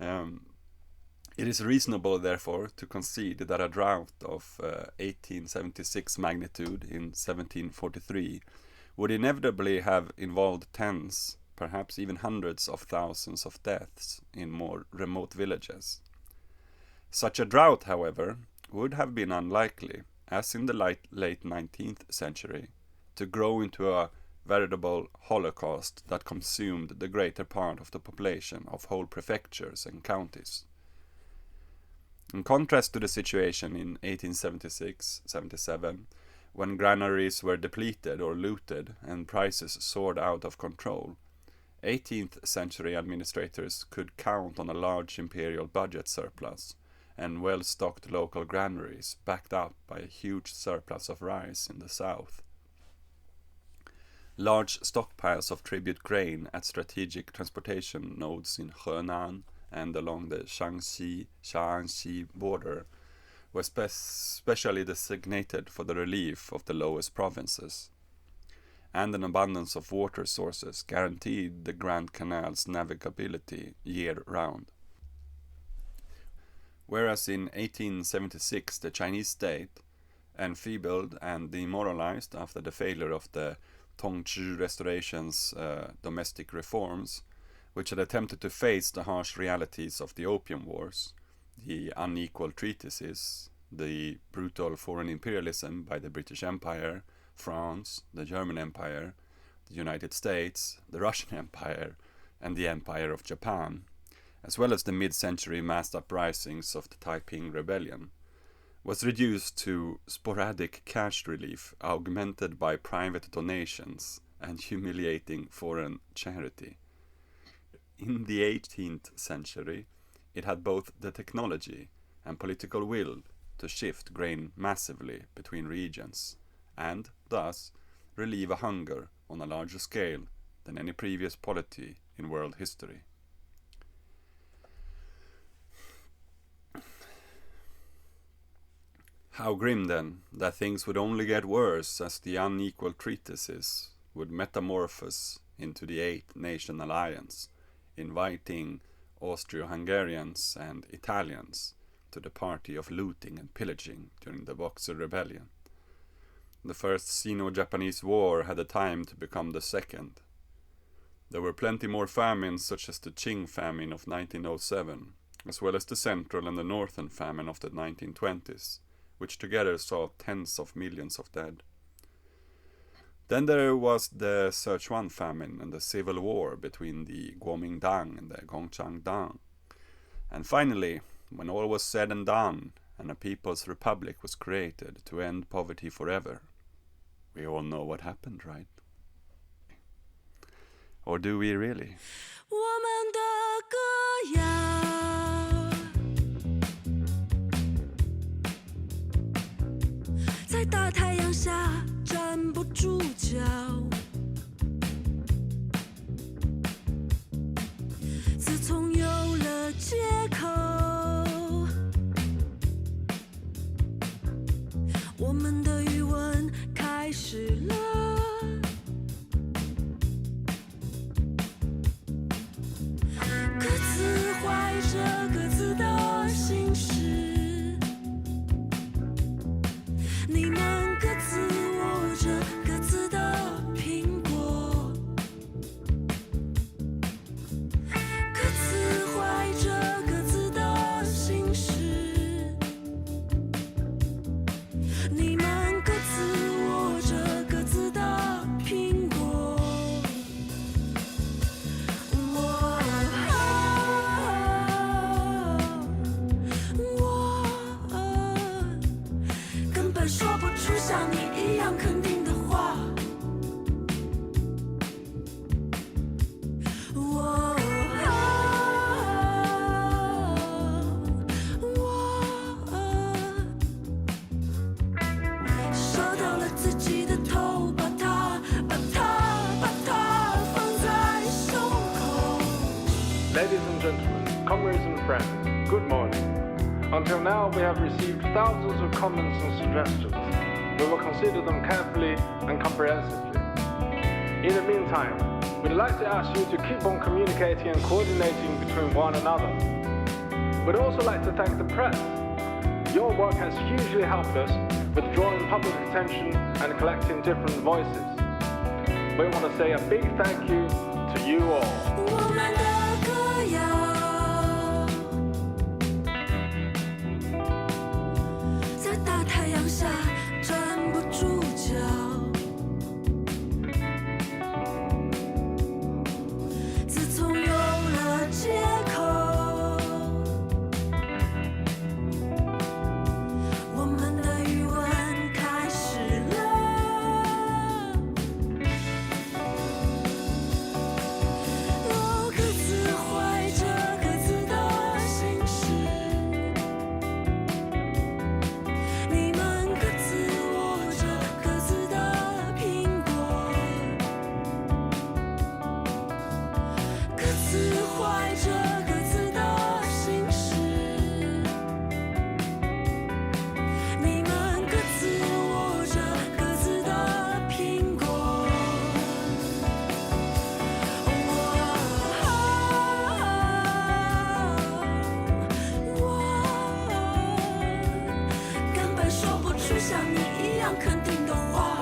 It is reasonable, therefore, to concede that a drought of 1876 magnitude in 1743 would inevitably have involved tens, perhaps even hundreds of thousands of deaths in more remote villages. Such a drought, however, would have been unlikely, as in the late 19th century, to grow into a veritable holocaust that consumed the greater part of the population of whole prefectures and counties. In contrast to the situation in 1876-77, when granaries were depleted or looted and prices soared out of control, 18th century administrators could count on a large imperial budget surplus and well-stocked local granaries backed up by a huge surplus of rice in the south. Large stockpiles of tribute grain at strategic transportation nodes in Henan and along the Shaanxi border were specially designated for the relief of the lowest provinces, and an abundance of water sources guaranteed the Grand Canal's navigability year-round. Whereas in 1876 the Chinese state, enfeebled and demoralized after the failure of the Tongzhi Restoration's domestic reforms, which had attempted to face the harsh realities of the Opium Wars, the unequal treaties, the brutal foreign imperialism by the British Empire, France, the German Empire, the United States, the Russian Empire, and the Empire of Japan, as well as the mid-century mass uprisings of the Taiping Rebellion, was reduced to sporadic cash relief augmented by private donations and humiliating foreign charity. In the 18th century, it had both the technology and political will to shift grain massively between regions, and thus relieve a hunger on a larger scale than any previous polity in world history. How grim, then, that things would only get worse as the unequal treatises would metamorphose into the Eight-Nation Alliance, inviting Austro-Hungarians and Italians to the party of looting and pillaging during the Boxer Rebellion. The first Sino-Japanese War had a time to become the second. There were plenty more famines, such as the Qing famine of 1907, as well as the Central and the Northern famine of the 1920s, which together saw tens of millions of dead. Then there was the Sichuan famine and the civil war between the Kuomintang and the Gongchang-dang. And finally, when all was said and done, and a people's republic was created to end poverty forever, we all know what happened, right? Or do we really? 我们的歌谣在大太阳下站不住脚， families and friends, good morning. Until now, we have received thousands of comments and suggestions. We will consider them carefully and comprehensively. In the meantime, we'd like to ask you to keep on communicating and coordinating between one another. We'd also like to thank the press. Your work has hugely helped us with drawing public attention and collecting different voices. We want to say a big thank you to you all. 我们的歌谣在大太阳下站不住脚，自从有了借口，我们的语文开始了。各自怀着各自的心事，你们各自握着各自的苹果，各自怀着各自的心事，你们各自握着各自的苹果。根本说不出像你一样肯定的话。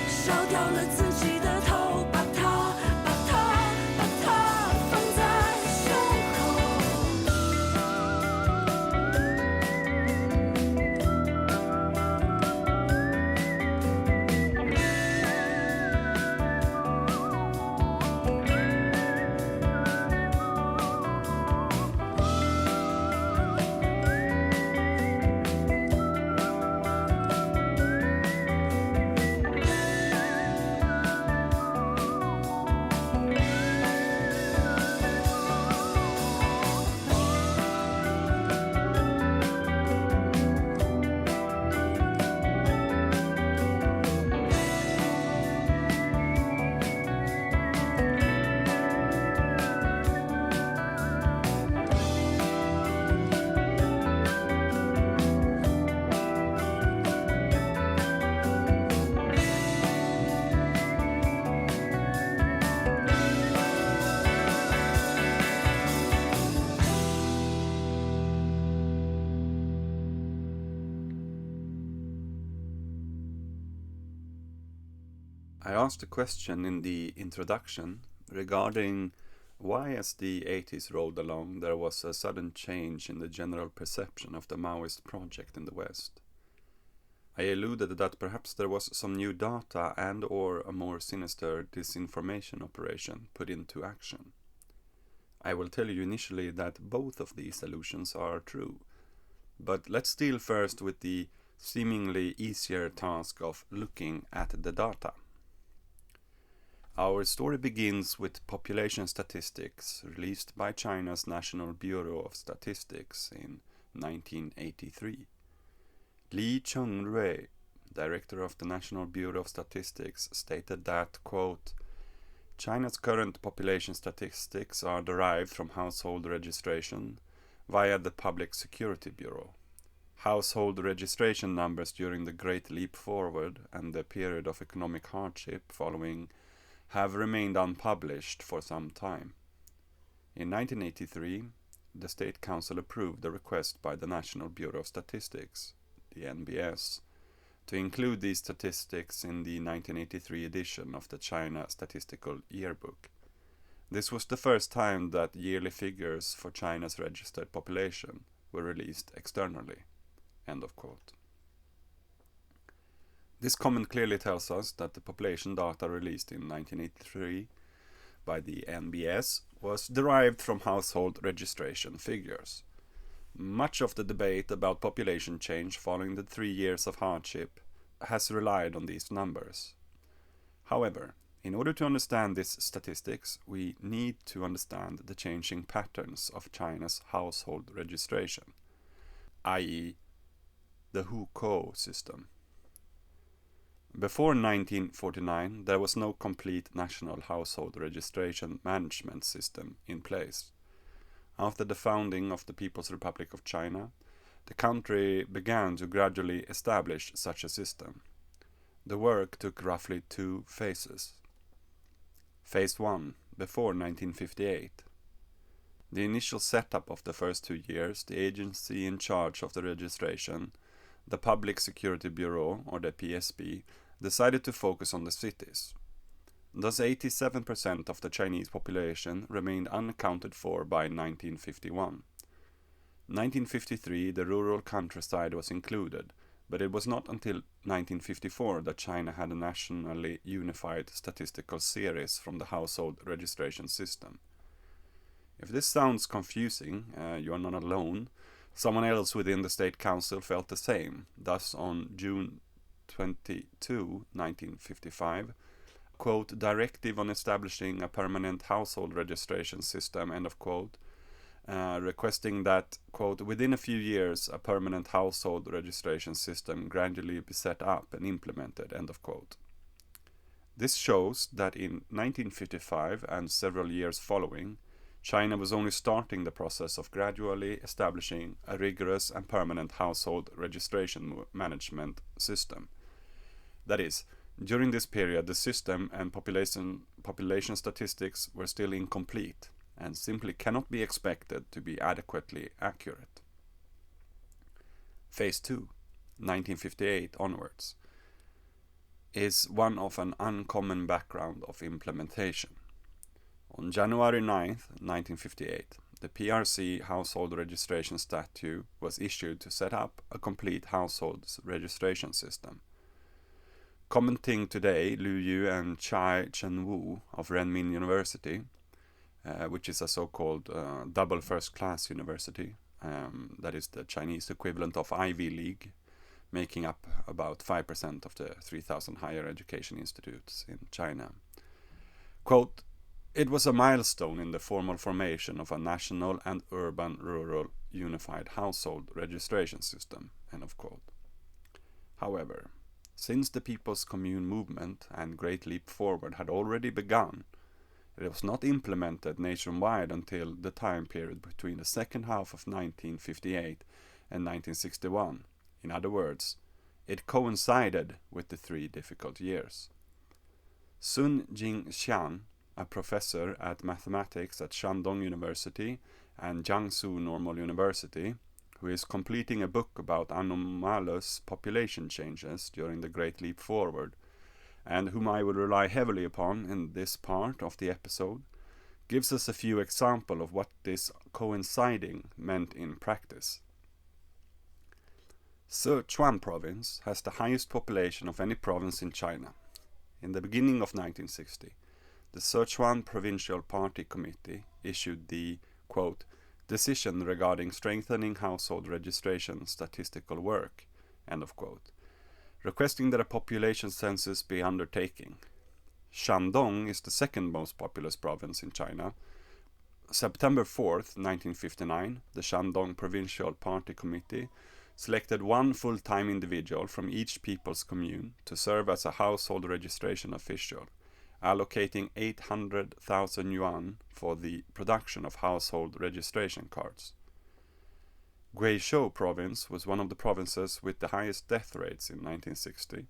烧掉了自己的头，把它放在胸口。I asked a question in the introduction regarding why, as the 80s rolled along, there was a sudden change in the general perception of the Maoist project in the West. I alluded that perhaps there was some new data and/or a more sinister disinformation operation put into action. I will tell you initially that both of these allusions are true, but let's deal first with the seemingly easier task of looking at the data. Our story begins with population statistics released by China's National Bureau of Statistics in 1983. Li Chungrui, director of the National Bureau of Statistics, stated that, quote, China's current population statistics are derived from household registration via the Public Security Bureau. Household registration numbers during the Great Leap Forward and the period of economic hardship following have remained unpublished for some time. In 1983, the State Council approved the request by the National Bureau of Statistics, the NBS, to include these statistics in the 1983 edition of the China Statistical Yearbook. This was the first time that yearly figures for China's registered population were released externally. End of quote. This comment clearly tells us that the population data released in 1983 by the NBS was derived from household registration figures. Much of the debate about population change following the 3 years of hardship has relied on these numbers. However, in order to understand these statistics, we need to understand the changing patterns of China's household registration. i.e. the hukou system. Before 1949, there was no complete national household registration management system in place. After the founding of the People's Republic of China, the country began to gradually establish such a system. The work took roughly 2 phases. Phase 1, before 1958. The initial setup of the first 2 years, the agency in charge of the registration, the Public Security Bureau, or the PSB, decided to focus on the cities. Thus 87% of the Chinese population remained unaccounted for by 1951. 1953 the rural countryside was included, but it was not until 1954 that China had a nationally unified statistical series from the household registration system. If this sounds confusing, you are not alone. Someone else within the State Council felt the same. Thus, on June 22, 1955, quote, directive on establishing a permanent household registration system, end of quote, requesting that, quote, within a few years a permanent household registration system gradually be set up and implemented, end of quote. This shows that in 1955 and several years following, China was only starting the process of gradually establishing a rigorous and permanent household registration management system. That is, during this period the system and population statistics were still incomplete and simply cannot be expected to be adequately accurate. Phase 2, 1958 onwards, is one of an uncommon background of implementation. On January 9, 1958, the PRC Household Registration Statute was issued to set up a complete household registration system. Commenting today, Liu Yu and Chai Chen-Wu of Renmin University, which is a so-called double first-class university, that is the Chinese equivalent of Ivy League, making up about 5% of the 3,000 higher education institutes in China. Quote, it was a milestone in the formal formation of a national and urban-rural unified household registration system, end of quote. However, since the People's Commune movement and Great Leap Forward had already begun, it was not implemented nationwide until the time period between the second half of 1958 and 1961. In other words, it coincided with the 3 difficult years. Sun Jingxian, a professor at mathematics at Shandong University and Jiangsu Normal University, who is completing a book about anomalous population changes during the Great Leap Forward, and whom I will rely heavily upon in this part of the episode, gives us a few examples of what this coinciding meant in practice. Sichuan province has the highest population of any province in China. In the beginning of 1960, the Sichuan Provincial Party Committee issued the, quote, decision regarding strengthening household registration statistical work, end of quote, requesting that a population census be undertaken. Shandong is the second most populous province in China. September 4th, 1959, the Shandong Provincial Party Committee selected one full-time individual from each people's commune to serve as a household registration official, allocating 800,000 yuan for the production of household registration cards. Guizhou province was one of the provinces with the highest death rates in 1960.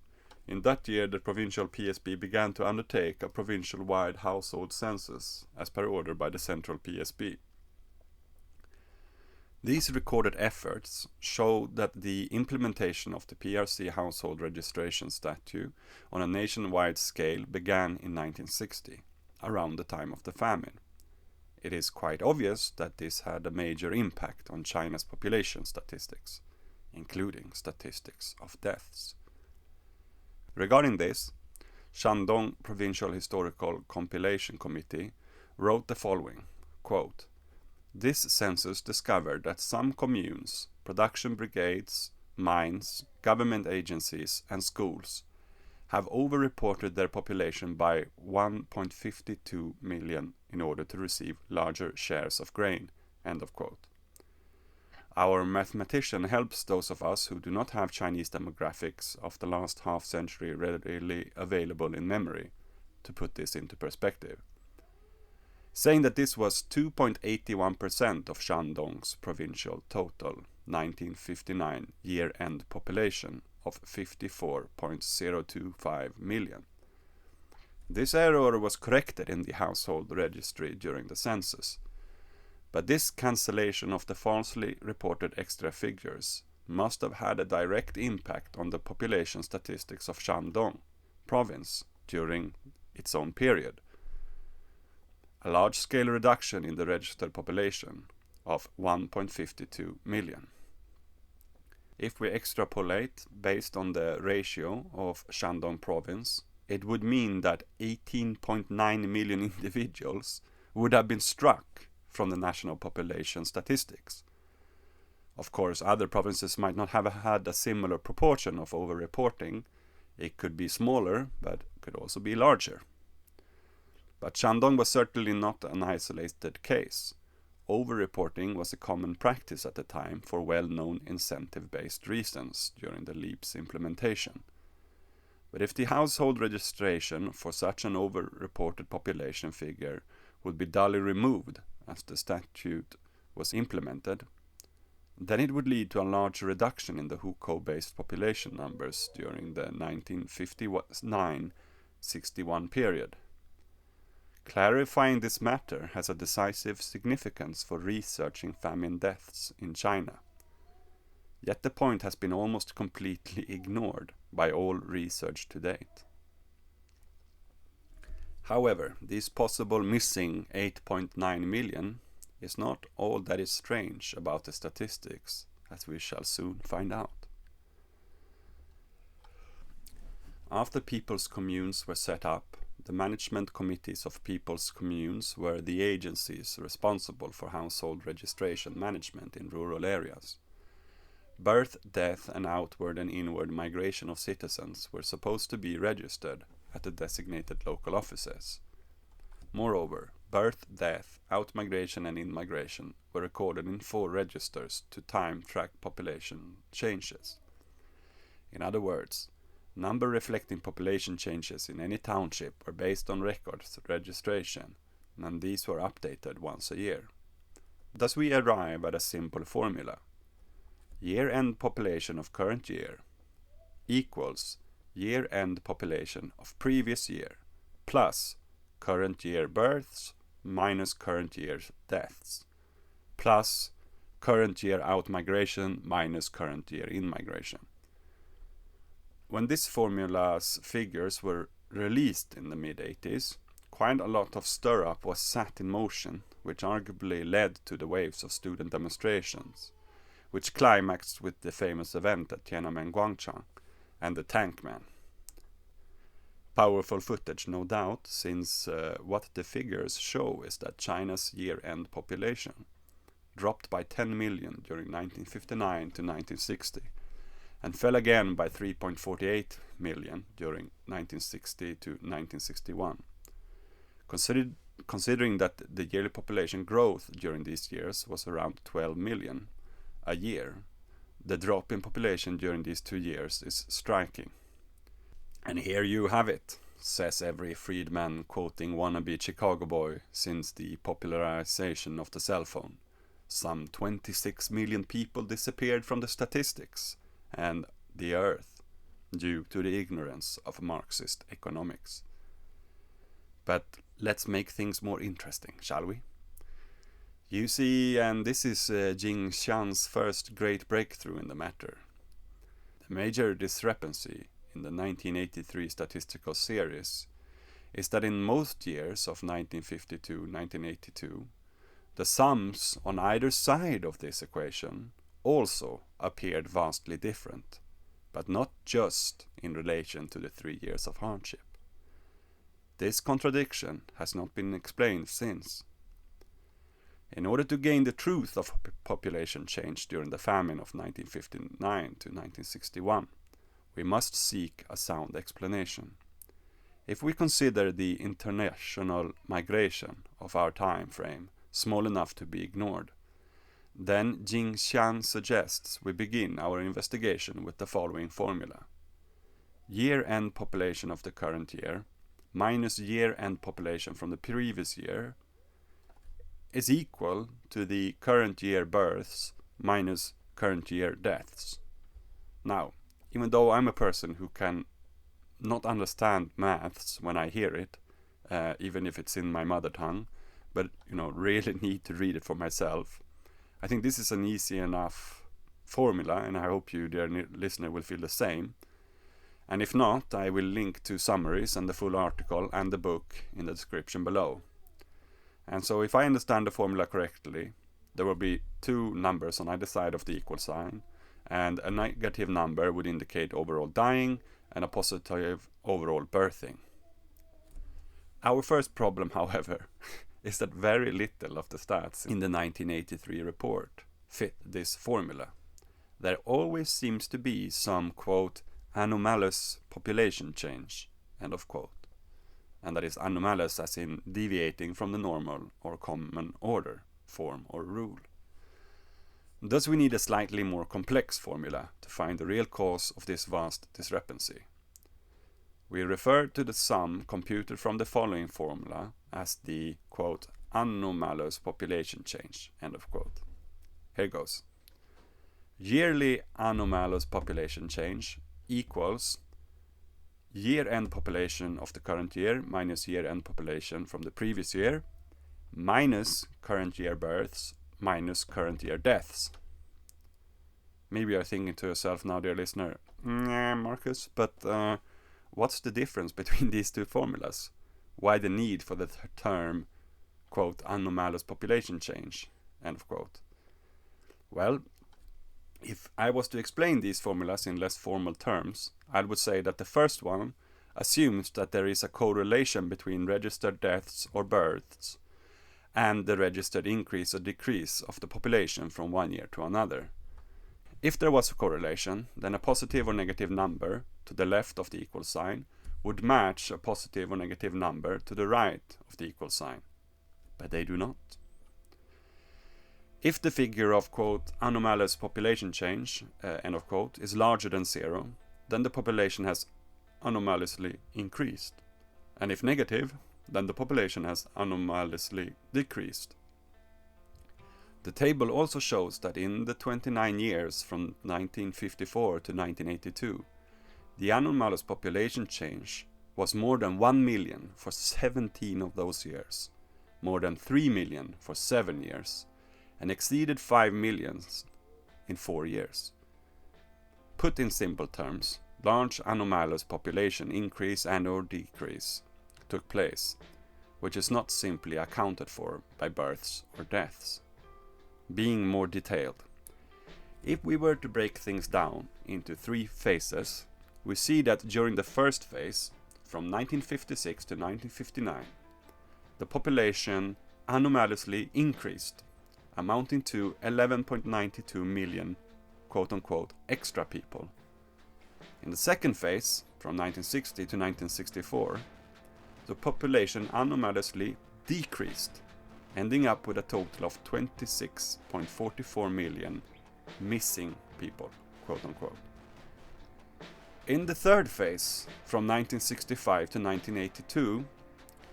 In that year, the provincial PSB began to undertake a provincial-wide household census, as per order by the central PSB. These recorded efforts show that the implementation of the PRC household registration statute on a nationwide scale began in 1960, around the time of the famine. It is quite obvious that this had a major impact on China's population statistics, including statistics of deaths. Regarding this, Shandong Provincial Historical Compilation Committee wrote the following, quote, this census discovered that some communes, production brigades, mines, government agencies, and schools have over-reported their population by 1.52 million in order to receive larger shares of grain, end of quote. Our mathematician helps those of us who do not have Chinese demographics of the last half century readily available in memory to put this into perspective, saying that this was 2.81% of Shandong's provincial total 1959 year-end population of 54.025 million. This error was corrected in the household registry during the census, but this cancellation of the falsely reported extra figures must have had a direct impact on the population statistics of Shandong province during its own period. A large-scale reduction in the registered population of 1.52 million. If we extrapolate based on the ratio of Shandong province, it would mean that 18.9 million individuals would have been struck from the national population statistics. Of course, other provinces might not have had a similar proportion of over-reporting. It could be smaller, but could also be larger. But Shandong was certainly not an isolated case. Over-reporting was a common practice at the time for well-known incentive-based reasons during the LEAP's implementation. But if the household registration for such an over-reported population figure would be dully removed as the statute was implemented, then it would lead to a large reduction in the hukou-based population numbers during the 1959-61 period. Clarifying this matter has a decisive significance for researching famine deaths in China. Yet the point has been almost completely ignored by all research to date. However, this possible missing 8.9 million is not all that is strange about the statistics, as we shall soon find out. After people's communes were set up, the management committees of people's communes were the agencies responsible for household registration management in rural areas. Birth, death, and outward and inward migration of citizens were supposed to be registered at the designated local offices. Moreover, birth, death, out-migration and in-migration were recorded in 4 registers to time-track population changes. In other words, number reflecting population changes in any township were based on records registration, and these were updated once a year. Thus we arrive at a simple formula. Year-end population of current year equals year-end population of previous year plus current year births minus current year deaths plus current year out-migration minus current year in-migration. When this formula's figures were released in the mid-80s, quite a lot of stir-up was set in motion, which arguably led to the waves of student demonstrations, which climaxed with the famous event at Tiananmen Guangchang and the Tank Man. Powerful footage, no doubt, since what the figures show is that China's year-end population dropped by 10 million during 1959 to 1960 and fell again by 3.48 million during 1960 to 1961. Considering that the yearly population growth during these years was around 12 million a year, the drop in population during these 2 years is striking. And here you have it, says every freedman quoting wannabe Chicago boy since the popularization of the cell phone. Some 26 million people disappeared from the statistics and the earth due to the ignorance of Marxist economics. But let's make things more interesting, shall we? You see, and this is Jing Xian's first great breakthrough in the matter. The major discrepancy in the 1983 statistical series is that in most years of 1952-1982, the sums on either side of this equation also appeared vastly different, but not just in relation to the 3 years of hardship. This contradiction has not been explained since. In order to gain the truth of population change during the famine of 1959 to 1961, we must seek a sound explanation. If we consider the international migration of our time frame small enough to be ignored, Then Jing Xian suggests we begin our investigation with the following formula. Year-end population of the current year minus year-end population from the previous year is equal to the current year births minus current year deaths. Now, even though I'm a person who can not understand maths when I hear it, even if it's in my mother tongue, but really need to read it for myself, I think this is an easy enough formula, and I hope you, dear listener, will feel the same. And if not, I will link to summaries and the full article and the book in the description below. And so if I understand the formula correctly, there will be two numbers on either side of the equal sign, and a negative number would indicate overall dying and a positive overall birthing. Our first problem, however, is that very little of the stats in the 1983 report fit this formula. There always seems to be some, quote, anomalous population change, end of quote. And that is anomalous as in deviating from the normal or common order, form or rule. Thus we need a slightly more complex formula to find the real cause of this vast discrepancy. We refer to the sum computed from the following formula as the, quote, anomalous population change, end of quote. Here goes. Yearly anomalous population change equals year-end population of the current year minus year-end population from the previous year minus current year births minus current year deaths. Maybe you're thinking to yourself now, dear listener, Marcus, but what's the difference between these two formulas? Why the need for the term, quote, anomalous population change, end of quote? Well, if I was to explain these formulas in less formal terms, I would say that the first one assumes that there is a correlation between registered deaths or births and the registered increase or decrease of the population from one year to another. If there was a correlation, then a positive or negative number to the left of the equal sign would match a positive or negative number to the right of the equal sign. But they do not. If the figure of, quote, anomalous population change, end of quote, is larger than 0, then the population has anomalously increased. And if negative, then the population has anomalously decreased. The table also shows that in the 29 years from 1954 to 1982, the anomalous population change was more than 1 million for 17 of those years, more than 3 million for 7 years, and exceeded 5 million in 4 years. Put in simple terms, large anomalous population increase and or decrease took place, which is not simply accounted for by births or deaths. Being more detailed, if we were to break things down into 3 phases, we see that during the first phase, from 1956 to 1959, the population anomalously increased, amounting to 11.92 million, quote-unquote, extra people. In the second phase, from 1960 to 1964, the population anomalously decreased, ending up with a total of 26.44 million missing people, quote-unquote. In the third phase, from 1965 to 1982,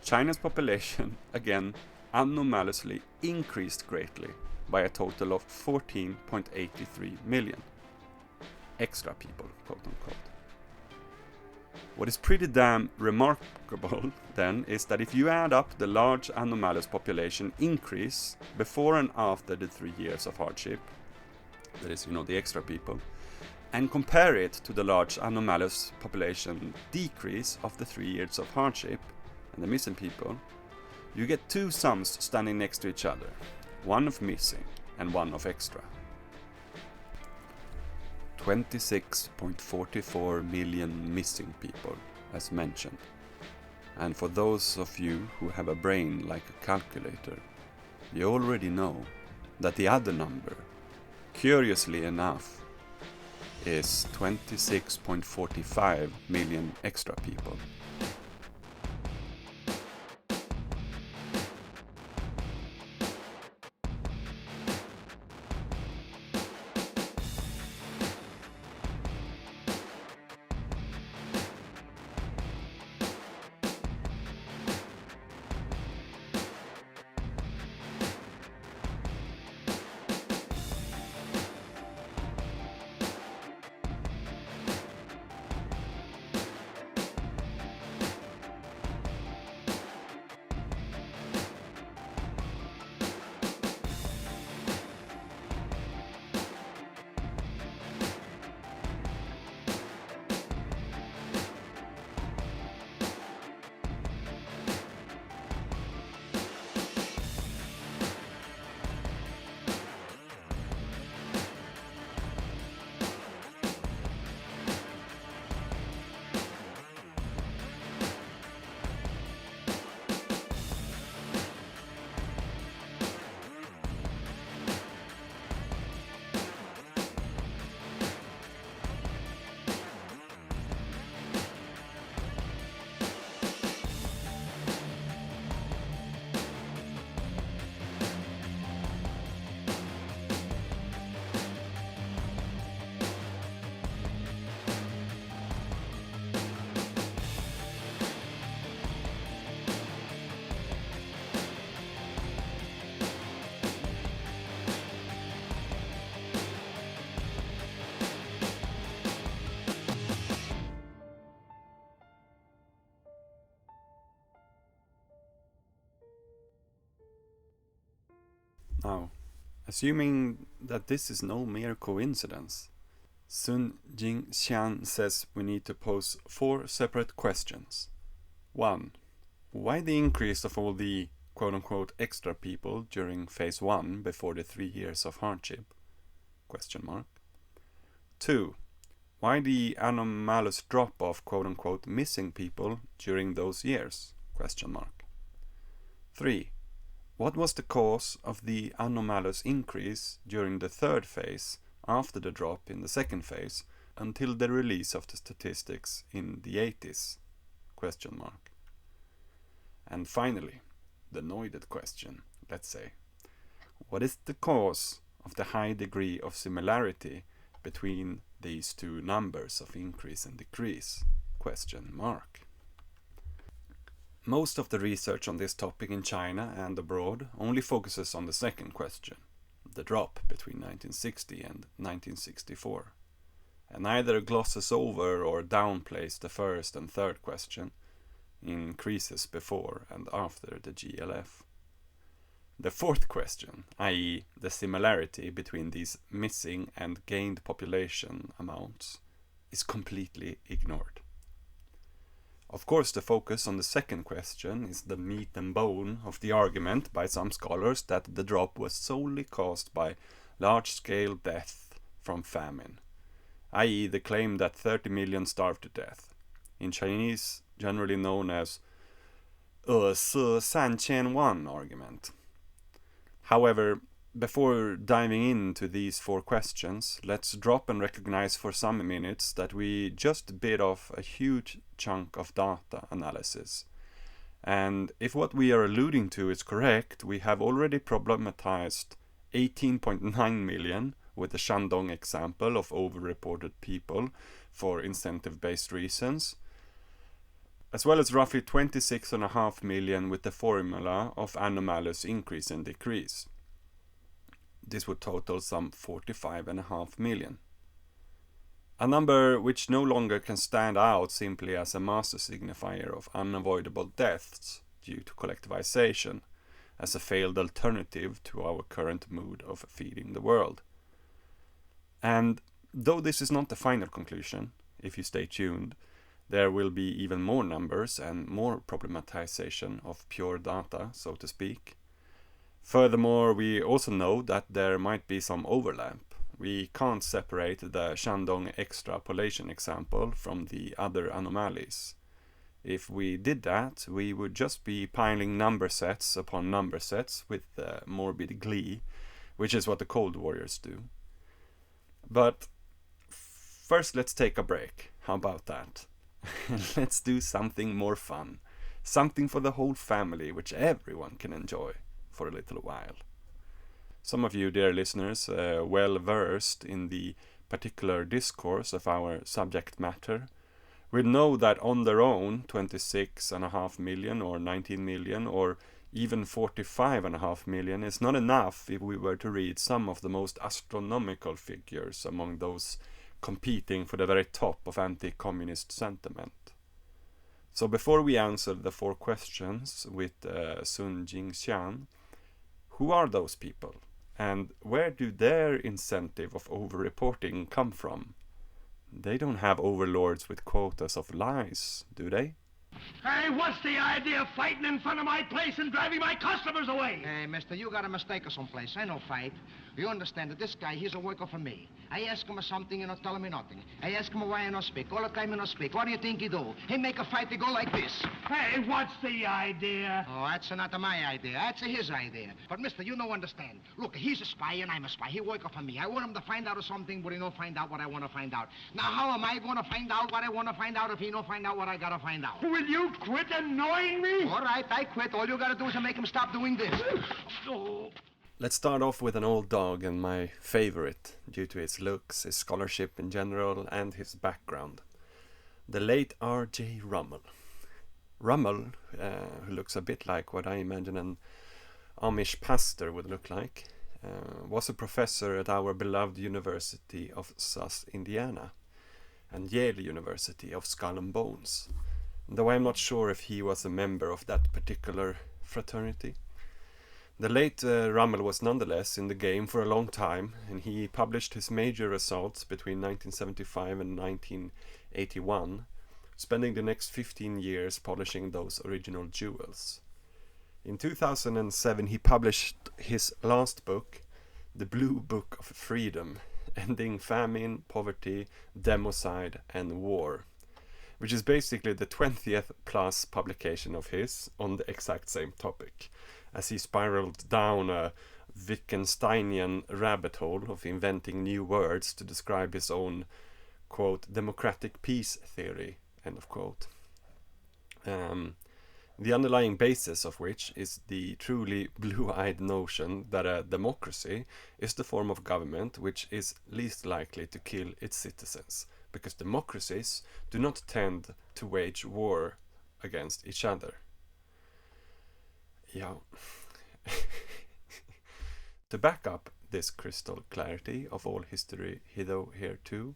China's population again anomalously increased greatly by a total of 14.83 million extra people, quote-unquote. What is pretty damn remarkable then is that if you add up the large anomalous population increase before and after the 3 years of hardship, that is, the extra people, and compare it to the large anomalous population decrease of the 3 years of hardship and the missing people, you get 2 sums standing next to each other, one of missing and one of extra. 26.44 million missing people, as mentioned. And for those of you who have a brain like a calculator, you already know that the other number, curiously enough, is 26.45 million extra people. Now, assuming that this is no mere coincidence, Sun Jingxian says we need to pose 4 separate questions. 1. Why the increase of all the quote-unquote extra people during phase 1 before the 3 years of hardship? Question mark. 2. Why the anomalous drop of quote-unquote missing people during those years? Question mark. 3. What was the cause of the anomalous increase during the 3rd phase after the drop in the 2nd phase until the release of the statistics in the 80s? Question mark. And finally, the noided question, let's say. What is the cause of the high degree of similarity between these 2 numbers of increase and decrease? Question mark. Most of the research on this topic in China and abroad only focuses on the second question, the drop between 1960 and 1964, and either glosses over or downplays the first and third question, increases before and after the GLF. The fourth question, i.e. the similarity between these missing and gained population amounts, is completely ignored. Of course, the focus on the second question is the meat and bone of the argument by some scholars that the drop was solely caused by large-scale death from famine, i.e. the claim that 30 million starved to death, in Chinese generally known as 30,000,000 argument. However, before diving into these 4 questions, let's drop and recognize for some minutes that we just bit off a huge chunk of data analysis. And if what we are alluding to is correct, we have already problematized 18.9 million with the Shandong example of overreported people for incentive-based reasons, as well as roughly 26.5 million with the formula of anomalous increase and decrease. This would total some 45.5 million. A number which no longer can stand out simply as a master signifier of unavoidable deaths due to collectivization, as a failed alternative to our current mood of feeding the world. And though this is not the final conclusion, if you stay tuned, there will be even more numbers and more problematization of pure data, so to speak. Furthermore, we also know that there might be some overlap. We can't separate the Shandong extrapolation example from the other anomalies. If we did that, we would just be piling number sets upon number sets with morbid glee, which is what the Cold Warriors do. But first let's take a break. How about that? Let's do something more fun. Something for the whole family, which everyone can enjoy for a little while. Some of you, dear listeners, well versed in the particular discourse of our subject matter, will know that on their own 26.5 million or 19 million or even 45.5 million is not enough if we were to read some of the most astronomical figures among those competing for the very top of anti-communist sentiment. So before we answer the 4 questions with Sun Jingxian, who are those people? And where do their incentive of over-reporting come from? They don't have overlords with quotas of lies, do they? Hey, what's the idea of fighting in front of my place and driving my customers away? Hey, mister, you got a mistake or someplace. I no fight. You understand that this guy, he's a worker for me. I ask him something, you not tell me nothing. I ask him why I not speak. All the time he not speak. What do you think he do? He make a fight to go like this. Hey, what's the idea? Oh, that's not my idea. That's his idea. But, mister, you don't understand. Look, he's a spy and I'm a spy. He worker for me. I want him to find out something, but he don't find out what I want to find out. Now, how am I going to find out what I want to find out if he don't find out what I got to find out? Will you quit annoying me? All right, I quit. All you got to do is make him stop doing this. Oh. Let's start off with an old dog and my favorite, due to his looks, his scholarship in general, and his background. The late R.J. Rummel. Rummel, who looks a bit like what I imagine an Amish pastor would look like, was a professor at our beloved University of South Indiana and Yale University of Skull and Bones, though I'm not sure if he was a member of that particular fraternity. The late Rummel was nonetheless in the game for a long time, and he published his major results between 1975 and 1981, spending the next 15 years polishing those original jewels. In 2007 he published his last book, The Blue Book of Freedom, Ending Famine, Poverty, Democide and War, which is basically the 20th plus publication of his on the exact same topic, as he spiraled down a Wittgensteinian rabbit hole of inventing new words to describe his own, quote, democratic peace theory, end of quote. The underlying basis of which is the truly blue-eyed notion that a democracy is the form of government which is least likely to kill its citizens, because democracies do not tend to wage war against each other. Yeah. To back up this crystal clarity of all history here too,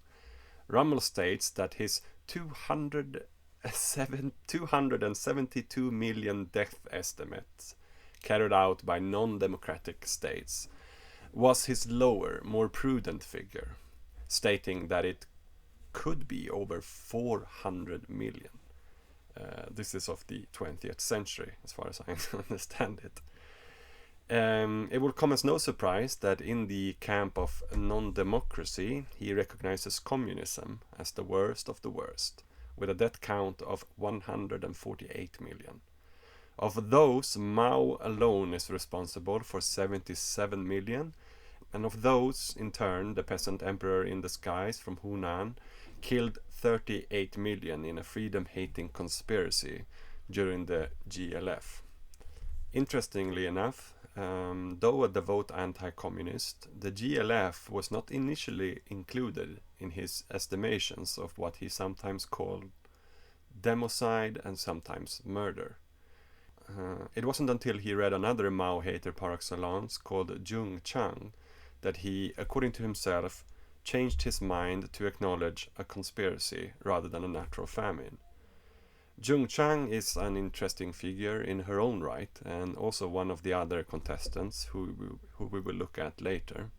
Rummel states that his 272 million death estimates carried out by non-democratic states was his lower, more prudent figure, stating that it could be over 400 million. This is of the 20th century, as far as I understand it. It will come as no surprise that in the camp of non-democracy, he recognizes communism as the worst of the worst, with a death count of 148 million. Of those, Mao alone is responsible for 77 million, and of those, in turn, the peasant emperor in disguise from Hunan killed 38 million in a freedom-hating conspiracy during the GLF. Interestingly enough, though a devout anti-communist, the GLF was not initially included in his estimations of what he sometimes called democide and sometimes murder. It wasn't until he read another Mao hater par excellence called Jung Chang that he, according to himself, changed his mind to acknowledge a conspiracy rather than a natural famine. Jung Chang is an interesting figure in her own right, and also one of the other contestants who we will look at later.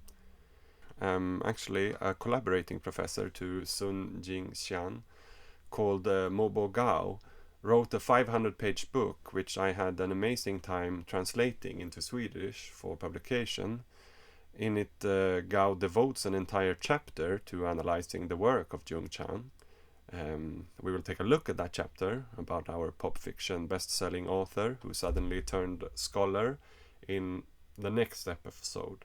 Actually, a collaborating professor to Sun Jingxian called Mobo Gao wrote a 500-page book which I had an amazing time translating into Swedish for publication. In it, Gao devotes an entire chapter to analyzing the work of Jung Chang. We will take a look at that chapter about our pop fiction best-selling author who suddenly turned scholar in the next episode.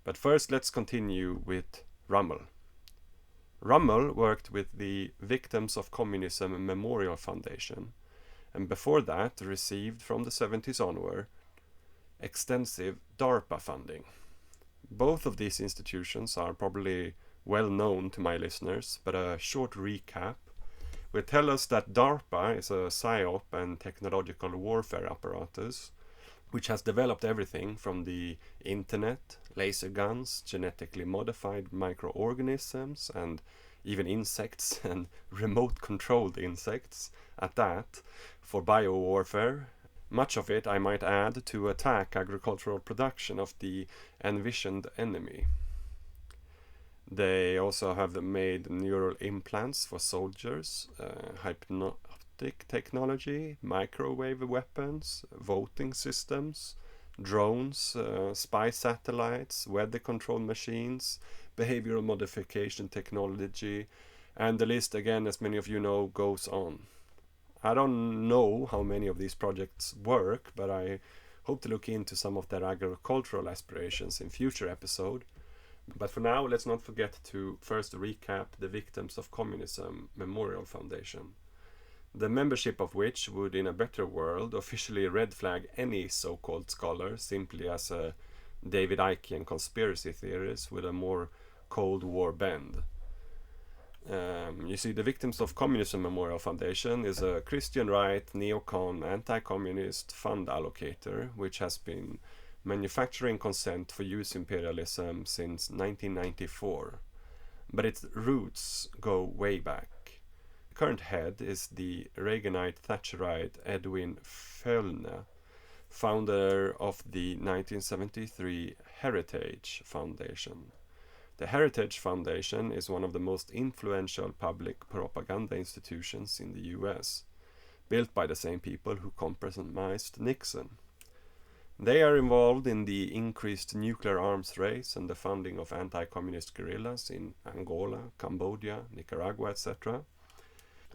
But first, let's continue with Rummel. Rummel worked with the Victims of Communism Memorial Foundation, and before that received from the 70s onward extensive DARPA funding. Both of these institutions are probably well known to my listeners, but a short recap will tell us that DARPA is a PSYOP and technological warfare apparatus which has developed everything from the internet, laser guns, genetically modified microorganisms, and even insects and remote-controlled insects at that, for biowarfare. Much of it, I might add, to attack agricultural production of the envisioned enemy. They also have made neural implants for soldiers, hypnotic technology, microwave weapons, voting systems, drones, spy satellites, weather control machines, behavioral modification technology, and the list, again, as many of you know, goes on. I don't know how many of these projects work, but I hope to look into some of their agricultural aspirations in future episodes. But for now, let's not forget to first recap the Victims of Communism Memorial Foundation, the membership of which would, in a better world, officially red flag any so-called scholar simply as a David Icke conspiracy theorist with a more Cold War bend. You see, the Victims of Communism Memorial Foundation is a Christian right, neocon, anti-communist fund allocator which has been manufacturing consent for use imperialism since 1994, but its roots go way back. The current head is the Reaganite Thatcherite Edwin Fellner, founder of the 1973 Heritage Foundation. The Heritage Foundation is one of the most influential public propaganda institutions in the US, built by the same people who compromised Nixon. They are involved in the increased nuclear arms race and the funding of anti-communist guerrillas in Angola, Cambodia, Nicaragua, etc.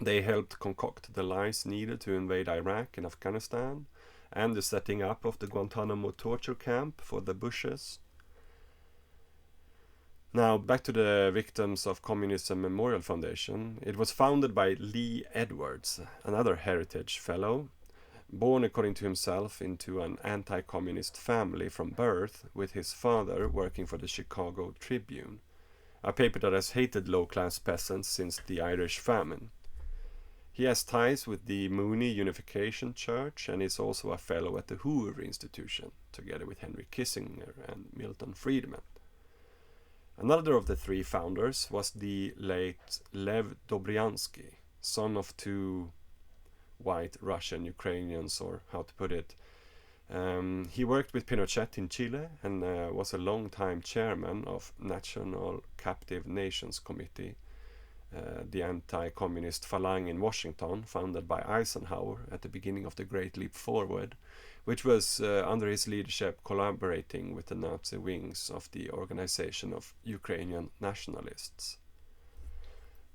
They helped concoct the lies needed to invade Iraq and Afghanistan, and the setting up of the Guantanamo torture camp for the Bushes. Now, back to the Victims of Communism Memorial Foundation. It was founded by Lee Edwards, another Heritage Fellow, born according to himself into an anti-communist family from birth, with his father working for the Chicago Tribune, a paper that has hated low-class peasants since the Irish Famine. He has ties with the Mooney Unification Church and is also a fellow at the Hoover Institution, together with Henry Kissinger and Milton Friedman. Another of the three founders was the late Lev Dobryansky, son of two white Russian Ukrainians, or how to put it. He worked with Pinochet in Chile and was a long-time chairman of National Captive Nations Committee, the anti-communist phalanx in Washington, founded by Eisenhower at the beginning of the Great Leap Forward, which was under his leadership collaborating with the Nazi wings of the Organization of Ukrainian Nationalists.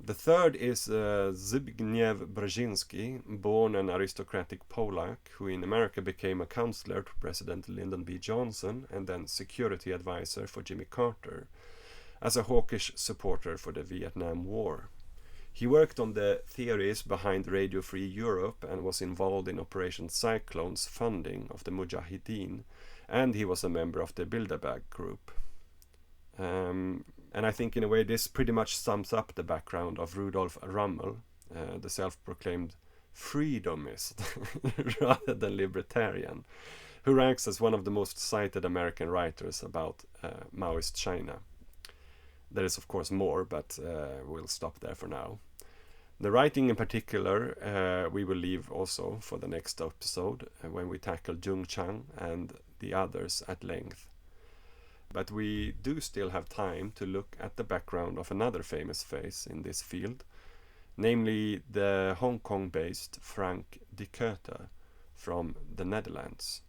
The third is Zbigniew Brzezinski, born an aristocratic Polak, who in America became a counselor to President Lyndon B. Johnson and then security advisor for Jimmy Carter, as a hawkish supporter for the Vietnam War. He worked on the theories behind Radio Free Europe and was involved in Operation Cyclone's funding of the Mujahideen, and he was a member of the Bilderberg Group. And I think in a way this pretty much sums up the background of Rudolf Rummel, the self-proclaimed freedomist rather than libertarian, who ranks as one of the most cited American writers about Maoist China. There is of course more, but we'll stop there for now. The writing in particular we will leave also for the next episode when we tackle Jung Chang and the others at length. But we do still have time to look at the background of another famous face in this field, namely the Hong Kong-based Frank de Kuyter from the Netherlands.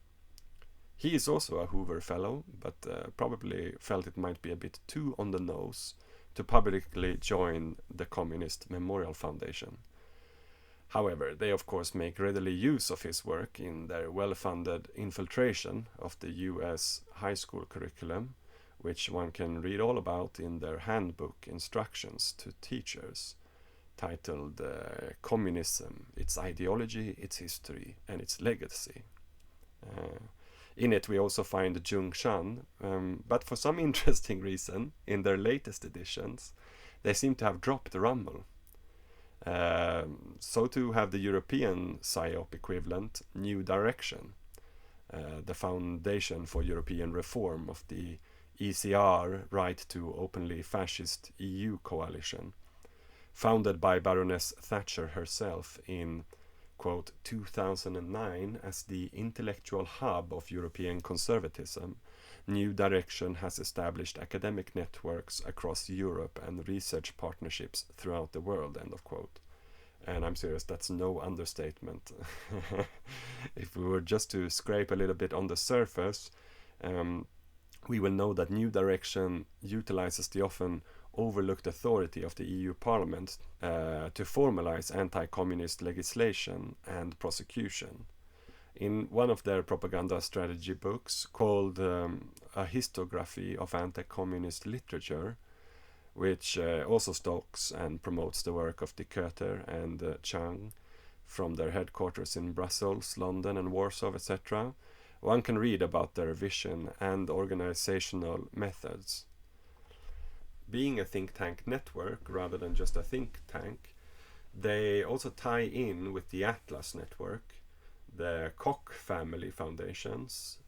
He is also a Hoover Fellow, but probably felt it might be a bit too on the nose to publicly join the Communist Memorial Foundation. However, they of course make readily use of his work in their well-funded infiltration of the US high school curriculum, which one can read all about in their handbook instructions to teachers, titled Communism, Its Ideology, Its History, and Its Legacy. In it we also find Jung Shan, but for some interesting reason, in their latest editions, they seem to have dropped Rummel. So too have the European PSYOP equivalent, New Direction, the Foundation for European Reform of the ECR Right to Openly Fascist EU coalition, founded by Baroness Thatcher herself in quote, 2009 as the intellectual hub of European conservatism. New Direction has established academic networks across Europe and research partnerships throughout the world, end of quote. And I'm serious, that's no understatement. If we were just to scrape a little bit on the surface, we will know that New Direction utilizes the often overlooked authority of the EU Parliament to formalize anti-communist legislation and prosecution. In one of their propaganda strategy books called A Histography of Anti-Communist Literature, which also stocks and promotes the work of de Kuyter and Chang from their headquarters in Brussels, London and Warsaw, etc., one can read about their vision and organizational methods. Being a think tank network rather than just a think tank, they also tie in with the Atlas network, the Koch family foundations,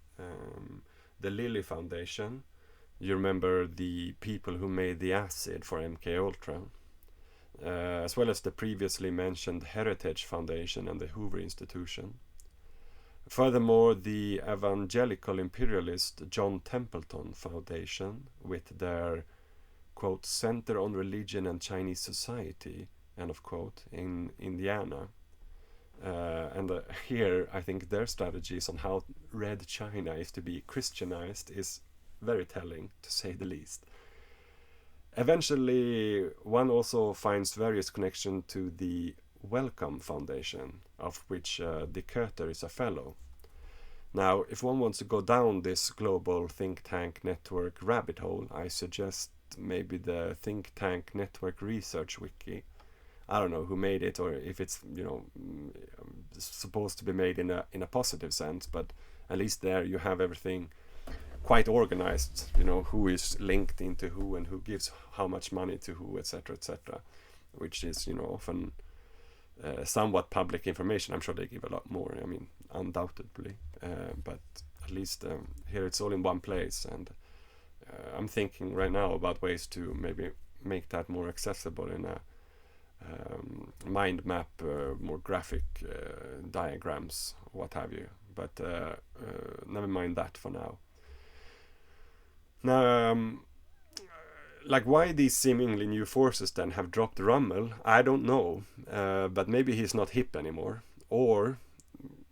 the Lilly Foundation. You remember the people who made the acid for MKUltra, as well as the previously mentioned Heritage Foundation and the Hoover Institution. Furthermore, the evangelical imperialist John Templeton Foundation, with their, quote, Center on Religion and Chinese Society, end of quote, in Indiana. Here, I think their strategies on how Red China is to be Christianized is very telling, to say the least. Eventually, one also finds various connections to the Wellcome Foundation, of which de Kuyter is a fellow. Now, if one wants to go down this global think tank network rabbit hole, I suggest maybe the Think Tank Network Research Wiki. I don't know who made it, or if it's, you know, supposed to be made in a positive sense, but at least there you have everything quite organized, you know, who is linked into who and who gives how much money to who, etc., etc., which is, you know, often somewhat public information. I'm sure they give a lot more, I mean, undoubtedly, but at least here it's all in one place, and I'm thinking right now about ways to maybe make that more accessible in a mind map, more graphic diagrams, what have you, but never mind that for now. Now, like why these seemingly new forces then have dropped Rummel, I don't know, but maybe he's not hip anymore, or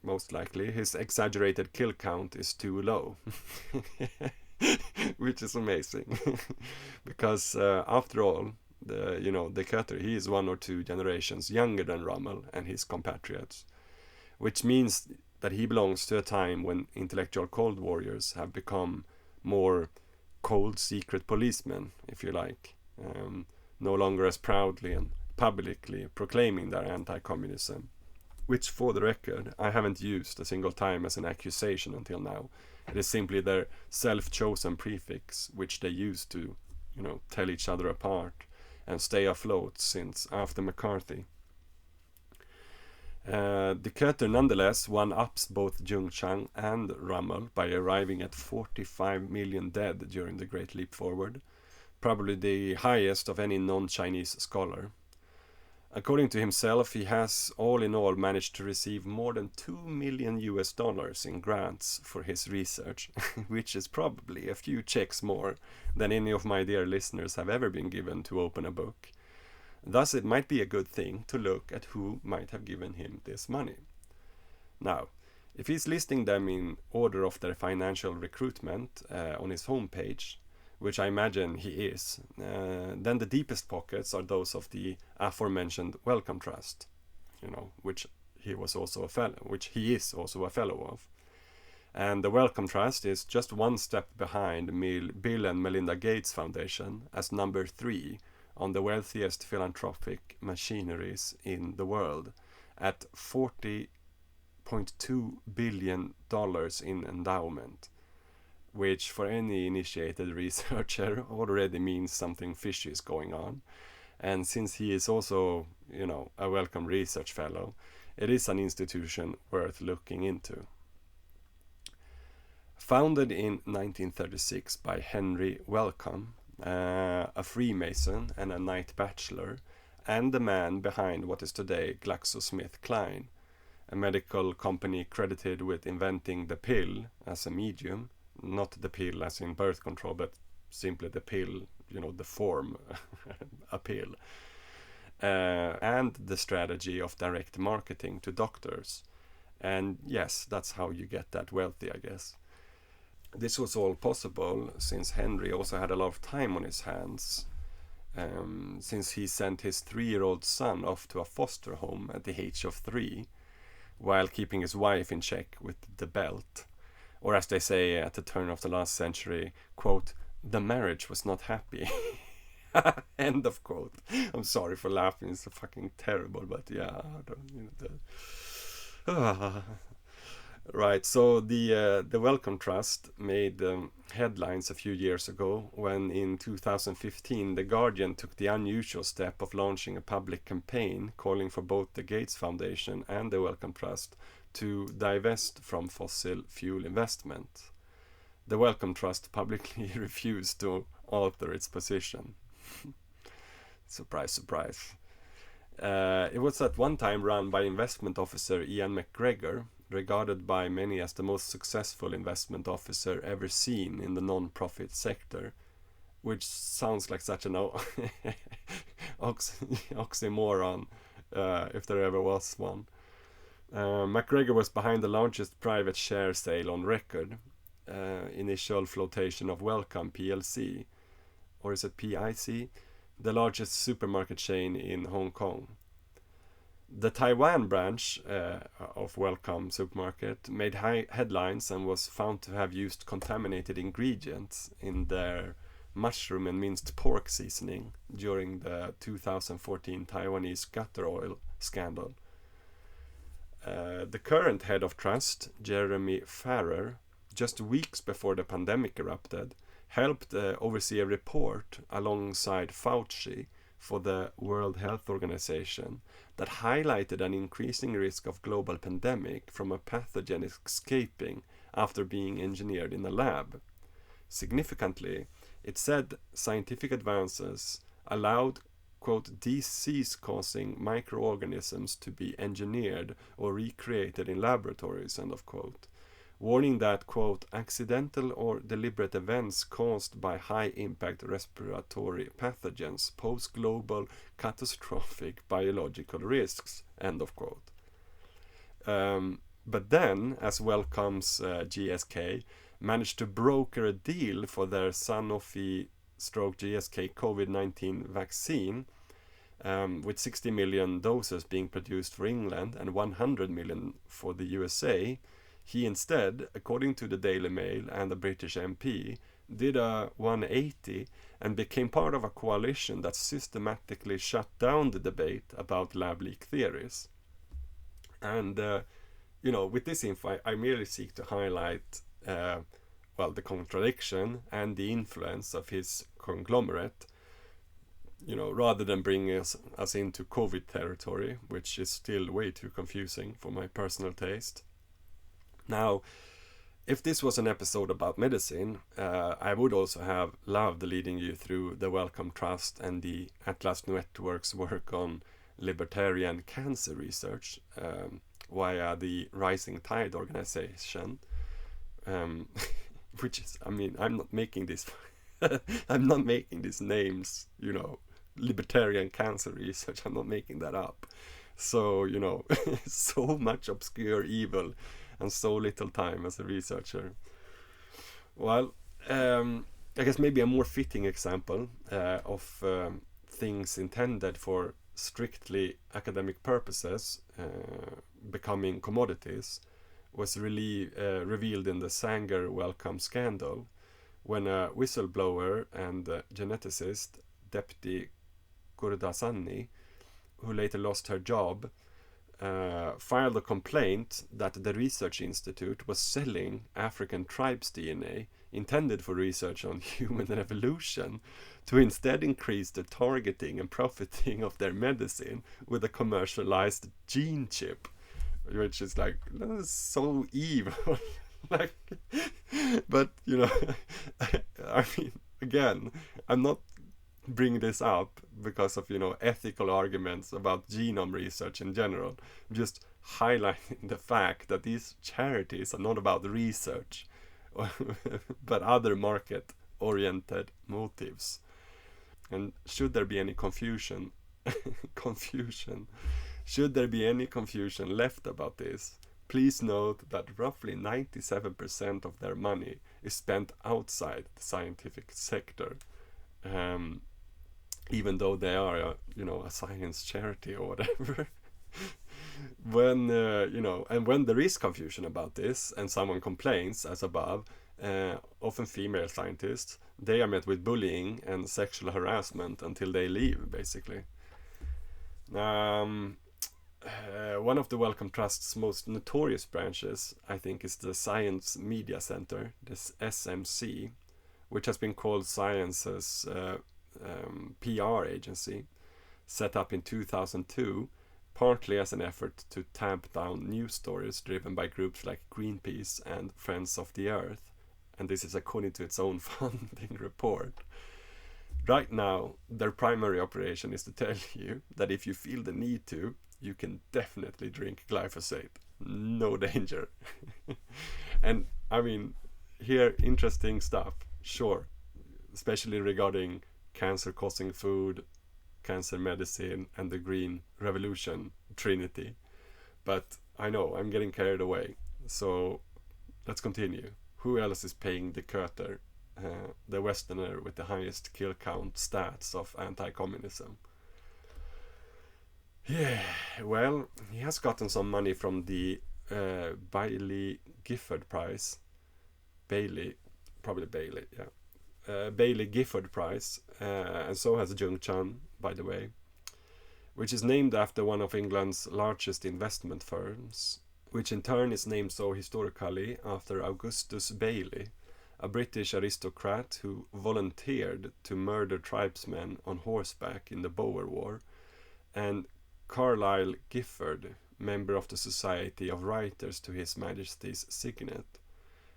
most likely his exaggerated kill count is too low, which is amazing, because after all, de Kuyter, he is 1 or 2 generations younger than Rummel and his compatriots, which means that he belongs to a time when intellectual cold warriors have become more cold secret policemen, if you like, no longer as proudly and publicly proclaiming their anti-communism, which, for the record, I haven't used a single time as an accusation until now. It is simply their self-chosen prefix, which they use to, you know, tell each other apart and stay afloat since after McCarthy. De Kuyter nonetheless one-ups both Jungchang and Rummel by arriving at 45 million dead during the Great Leap Forward, probably the highest of any non-Chinese scholar. According to himself, he has all in all managed to receive more than $2 million in grants for his research, which is probably a few checks more than any of my dear listeners have ever been given to open a book. Thus, it might be a good thing to look at who might have given him this money. Now, if he's listing them in order of their financial recruitment on his homepage, which I imagine he is, then the deepest pockets are those of the aforementioned Wellcome Trust, you know, which he is also a fellow of. And the Wellcome Trust is just one step behind Bill and Melinda Gates Foundation as number 3 on the wealthiest philanthropic machineries in the world, at $40.2 billion in endowment, which for any initiated researcher already means something fishy is going on. And since he is also, you know, a Wellcome Research Fellow, it is an institution worth looking into. Founded in 1936 by Henry Wellcome, a Freemason and a Knight Bachelor, and the man behind what is today GlaxoSmithKline, a medical company credited with inventing the pill as a medium, not the pill as in birth control, but simply the pill, you know, the form, a pill, and the strategy of direct marketing to doctors. And yes, that's how you get that wealthy, I guess. This was all possible since Henry also had a lot of time on his hands, since he sent his 3-year-old son off to a foster home at the age of 3, while keeping his wife in check with the belt. Or as they say at the turn of the last century, quote, the marriage was not happy. End of quote. I'm sorry for laughing, it's fucking terrible, but yeah, I don't, you know, Right, so the Wellcome Trust made headlines a few years ago when in 2015 The Guardian took the unusual step of launching a public campaign calling for both the Gates Foundation and the Wellcome Trust to divest from fossil fuel investment. The Wellcome Trust publicly refused to alter its position. Surprise, surprise. It was at one time run by investment officer Ian McGregor, regarded by many as the most successful investment officer ever seen in the non-profit sector, which sounds like such an oxymoron, if there ever was one. MacGregor was behind the largest private share sale on record, initial flotation of Wellcome PLC, or is it PIC, the largest supermarket chain in Hong Kong. The Taiwan branch of Wellcome Supermarket made high headlines and was found to have used contaminated ingredients in their mushroom and minced pork seasoning during the 2014 Taiwanese gutter oil scandal. The current head of trust, Jeremy Farrer, just weeks before the pandemic erupted, helped oversee a report alongside Fauci for the World Health Organization that highlighted an increasing risk of global pandemic from a pathogen escaping after being engineered in a lab. Significantly, it said scientific advances allowed, quote, disease-causing microorganisms to be engineered or recreated in laboratories, end of quote, warning that, quote, accidental or deliberate events caused by high-impact respiratory pathogens pose global catastrophic biological risks, end of quote. But then, as Wellcome's GSK managed to broker a deal for their Sanofi/GSK COVID-19 vaccine, with 60 million doses being produced for England and 100 million for the USA, he instead, according to the Daily Mail and the British MP, did a 180 and became part of a coalition that systematically shut down the debate about lab leak theories. And, with this info, I merely seek to highlight, the contradiction and the influence of his conglomerate, rather than bringing us into COVID territory, which is still way too confusing for my personal taste. Now, if this was an episode about medicine, I would also have loved leading you through the Wellcome Trust and the Atlas Network's work on libertarian cancer research via the Rising Tide organization, which is, I'm not making this, I'm not making these names, libertarian cancer research, I'm not making that up. So, so much obscure evil and so little time as a researcher. Well, I guess maybe a more fitting example of things intended for strictly academic purposes becoming commodities was revealed in the Sanger Wellcome scandal, when a whistleblower and geneticist, Depti Gurdasani, who later lost her job, filed a complaint that the research institute was selling African tribes DNA intended for research on human evolution to instead increase the targeting and profiting of their medicine with a commercialized gene chip, which is like, that is so evil. But again, I'm not bring this up because of ethical arguments about genome research in general. I'm just highlighting the fact that these charities are not about research but other market oriented motives. And should there be any confusion should there be any confusion left about this, please note that roughly 97% of their money is spent outside the scientific sector, even though they are a science charity or whatever. When and when there is confusion about this and someone complains, as above, often female scientists, they are met with bullying and sexual harassment until they leave, basically. One of the Wellcome Trust's most notorious branches, I think, is the Science Media Center, this SMC, which has been called Science's PR agency, set up in 2002, partly as an effort to tamp down news stories driven by groups like Greenpeace and Friends of the Earth, and this is according to its own funding report. Right now, their primary operation is to tell you that if you feel the need to, you can definitely drink glyphosate. no danger. And I mean, here, interesting stuff, sure, especially regarding cancer-causing food, cancer medicine, and the Green Revolution trinity. But I know I'm getting carried away, so let's continue. Who else is paying the Köter, the Westerner with the highest kill count stats of anti-communism? Yeah, well, he has gotten some money from the Bailey Gifford Prize. Bailey, probably Bailey, yeah. Bailey Gifford Prize, and so has Jung Chan, by the way, which is named after one of England's largest investment firms, which in turn is named so historically after Augustus Bailey, a British aristocrat who volunteered to murder tribesmen on horseback in the Boer War, and Carlisle Gifford, member of the Society of Writers to His Majesty's Signet,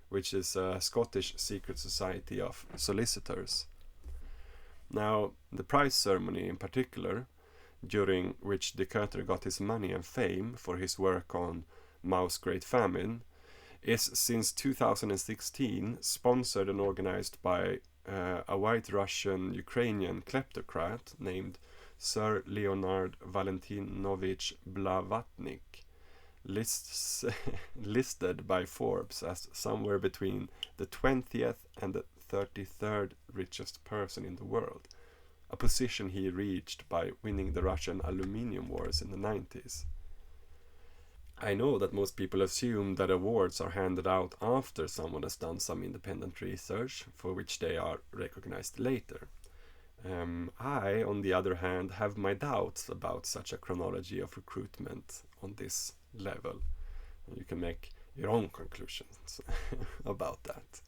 which is a Scottish secret society of solicitors. Now, the prize ceremony in particular, during which de Köter got his money and fame for his work on Mao's Great Famine, is since 2016 sponsored and organized by a white Russian-Ukrainian kleptocrat named Sir Leonard Valentinovich Blavatnik, listed by Forbes as somewhere between the 20th and the 33rd richest person in the world, a position he reached by winning the Russian aluminium wars in the 90s. I know that most people assume that awards are handed out after someone has done some independent research, for which they are recognized later. I, on the other hand, have my doubts about such a chronology of recruitment on this level. You can make your own conclusions about that.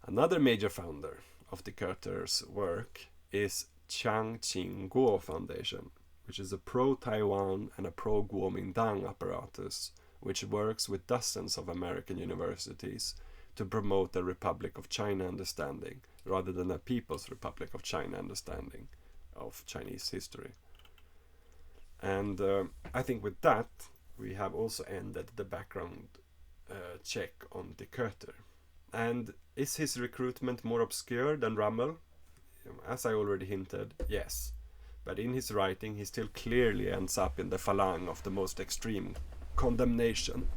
Another major founder of de Köter's work is Chiang Ching-kuo Foundation, which is a pro-Taiwan and a pro-Kuomintang apparatus which works with dozens of American universities to promote a Republic of China understanding rather than a People's Republic of China understanding of Chinese history. And I think with that we have also ended the background check on de Köter. And is his recruitment more obscure than Rummel? As I already hinted, yes. But in his writing he still clearly ends up in the phalanx of the most extreme condemnation,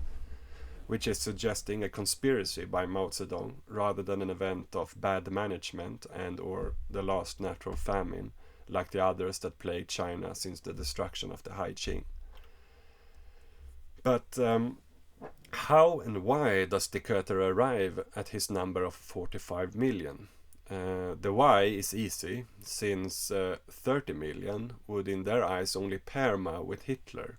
which is suggesting a conspiracy by Mao Zedong rather than an event of bad management and or the last natural famine, like the others that plagued China since the destruction of the High Qing. But how and why does de Köter arrive at his number of 45 million? The why is easy, since 30 million would in their eyes only pair Mao with Hitler,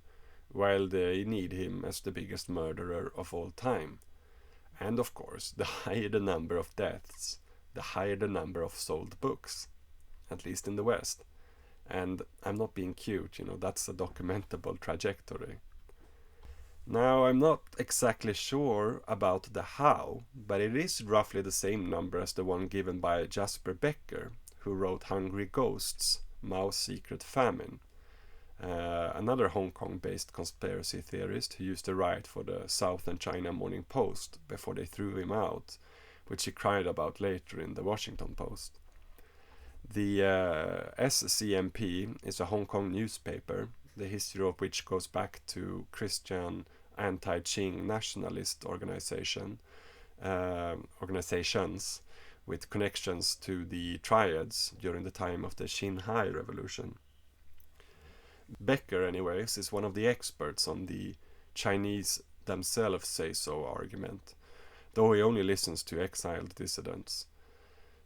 while they need him as the biggest murderer of all time. And of course, the higher the number of deaths, the higher the number of sold books, at least in the West. And I'm not being cute, that's a documentable trajectory. Now, I'm not exactly sure about the how, but it is roughly the same number as the one given by Jasper Becker, who wrote Hungry Ghosts, Mao's Secret Famine, another Hong Kong-based conspiracy theorist who used to write for the Southern China Morning Post before they threw him out, which he cried about later in the Washington Post. The SCMP is a Hong Kong newspaper, the history of which goes back to Christian anti-Qing nationalist organizations with connections to the triads during the time of the Xinhai Revolution. Becker, anyways, is one of the experts on the Chinese themselves say-so argument, though he only listens to exiled dissidents.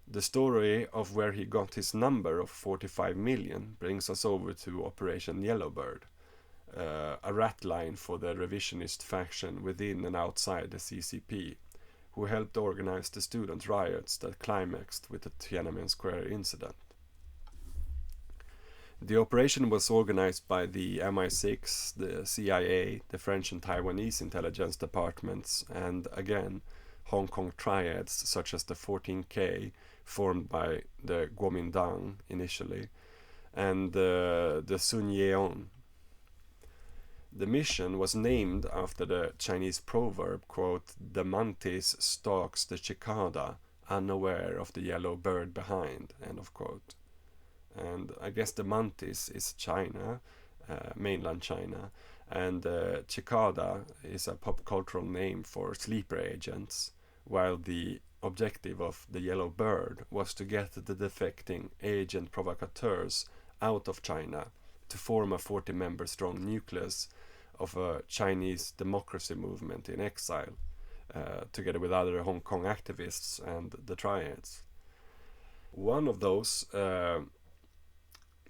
The story of where he got his number of 45 million brings us over to Operation Yellowbird, a rat line for the revisionist faction within and outside the CCP, who helped organize the student riots that climaxed with the Tiananmen Square incident. The operation was organized by the MI6, the CIA, the French and Taiwanese intelligence departments, and again, Hong Kong triads such as the 14K, formed by the Kuomintang initially, and the Sun Yeon. The mission was named after the Chinese proverb, quote, "The mantis stalks the cicada, unaware of the yellow bird behind," end of quote. And I guess the mantis is China, mainland China, and cicada is a pop cultural name for sleeper agents, while the objective of the yellow bird was to get the defecting agent provocateurs out of China to form a 40-member strong nucleus of a Chinese democracy movement in exile, together with other Hong Kong activists and the triads. One of those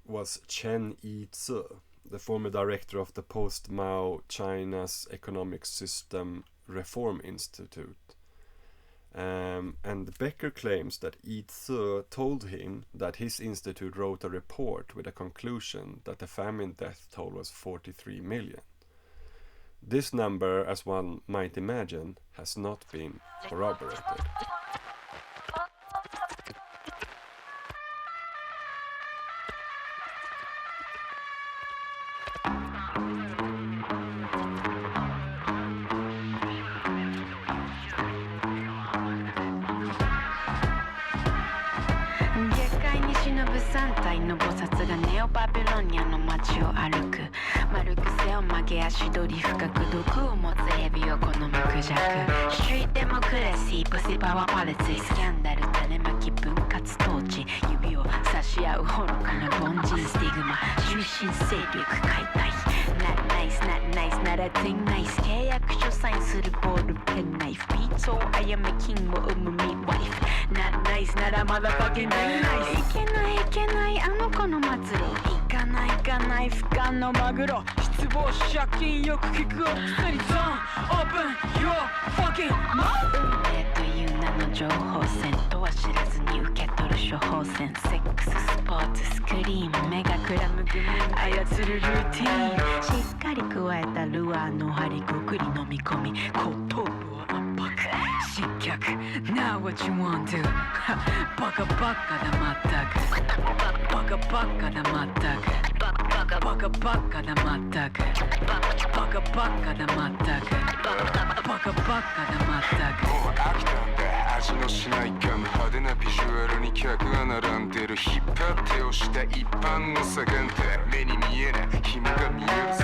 was Chen Yi-tzu, the former director of the post-Mao China's Economic System Reform Institute. And Becker claims that Yi-tzu told him that his institute wrote a report with a conclusion that the famine death toll was 43 million. This number, as one might imagine, has not been corroborated. 足取り深く毒を持つヘビを好むクジャクストリートデモクラシープシパワーパレツスキャンダル種まき分割統治指を差し合う愚かな凡人スティグマ中心勢力解体 Not nice, not nice, not a thing nice 契約書サインするボールペンナイフビートをあやめキングを生むミッワイフ Not nice, not a motherfucking nice いけないいけないあの子の末路行かない行かない不可のマグロ失望借金よく聞くお薬ゾーン Open your fucking mouth 運命という名の情報戦とは知らずに受け取る処方箋セックススポーツスクリーンメガクラムグミ操るルーティーンしっかり加えたルアーの針ごくり飲み込み後頭部を圧迫失脚 Now what you want to バカバカだまったくバカバカだまったくバカバカだまったくバカバカだまったくバカバカだまったくもう飽きたんだ味のしないガム派手なビジュアルに客が並んでる引っ張って押した一般の差限定目に見えない紐が見えるぞ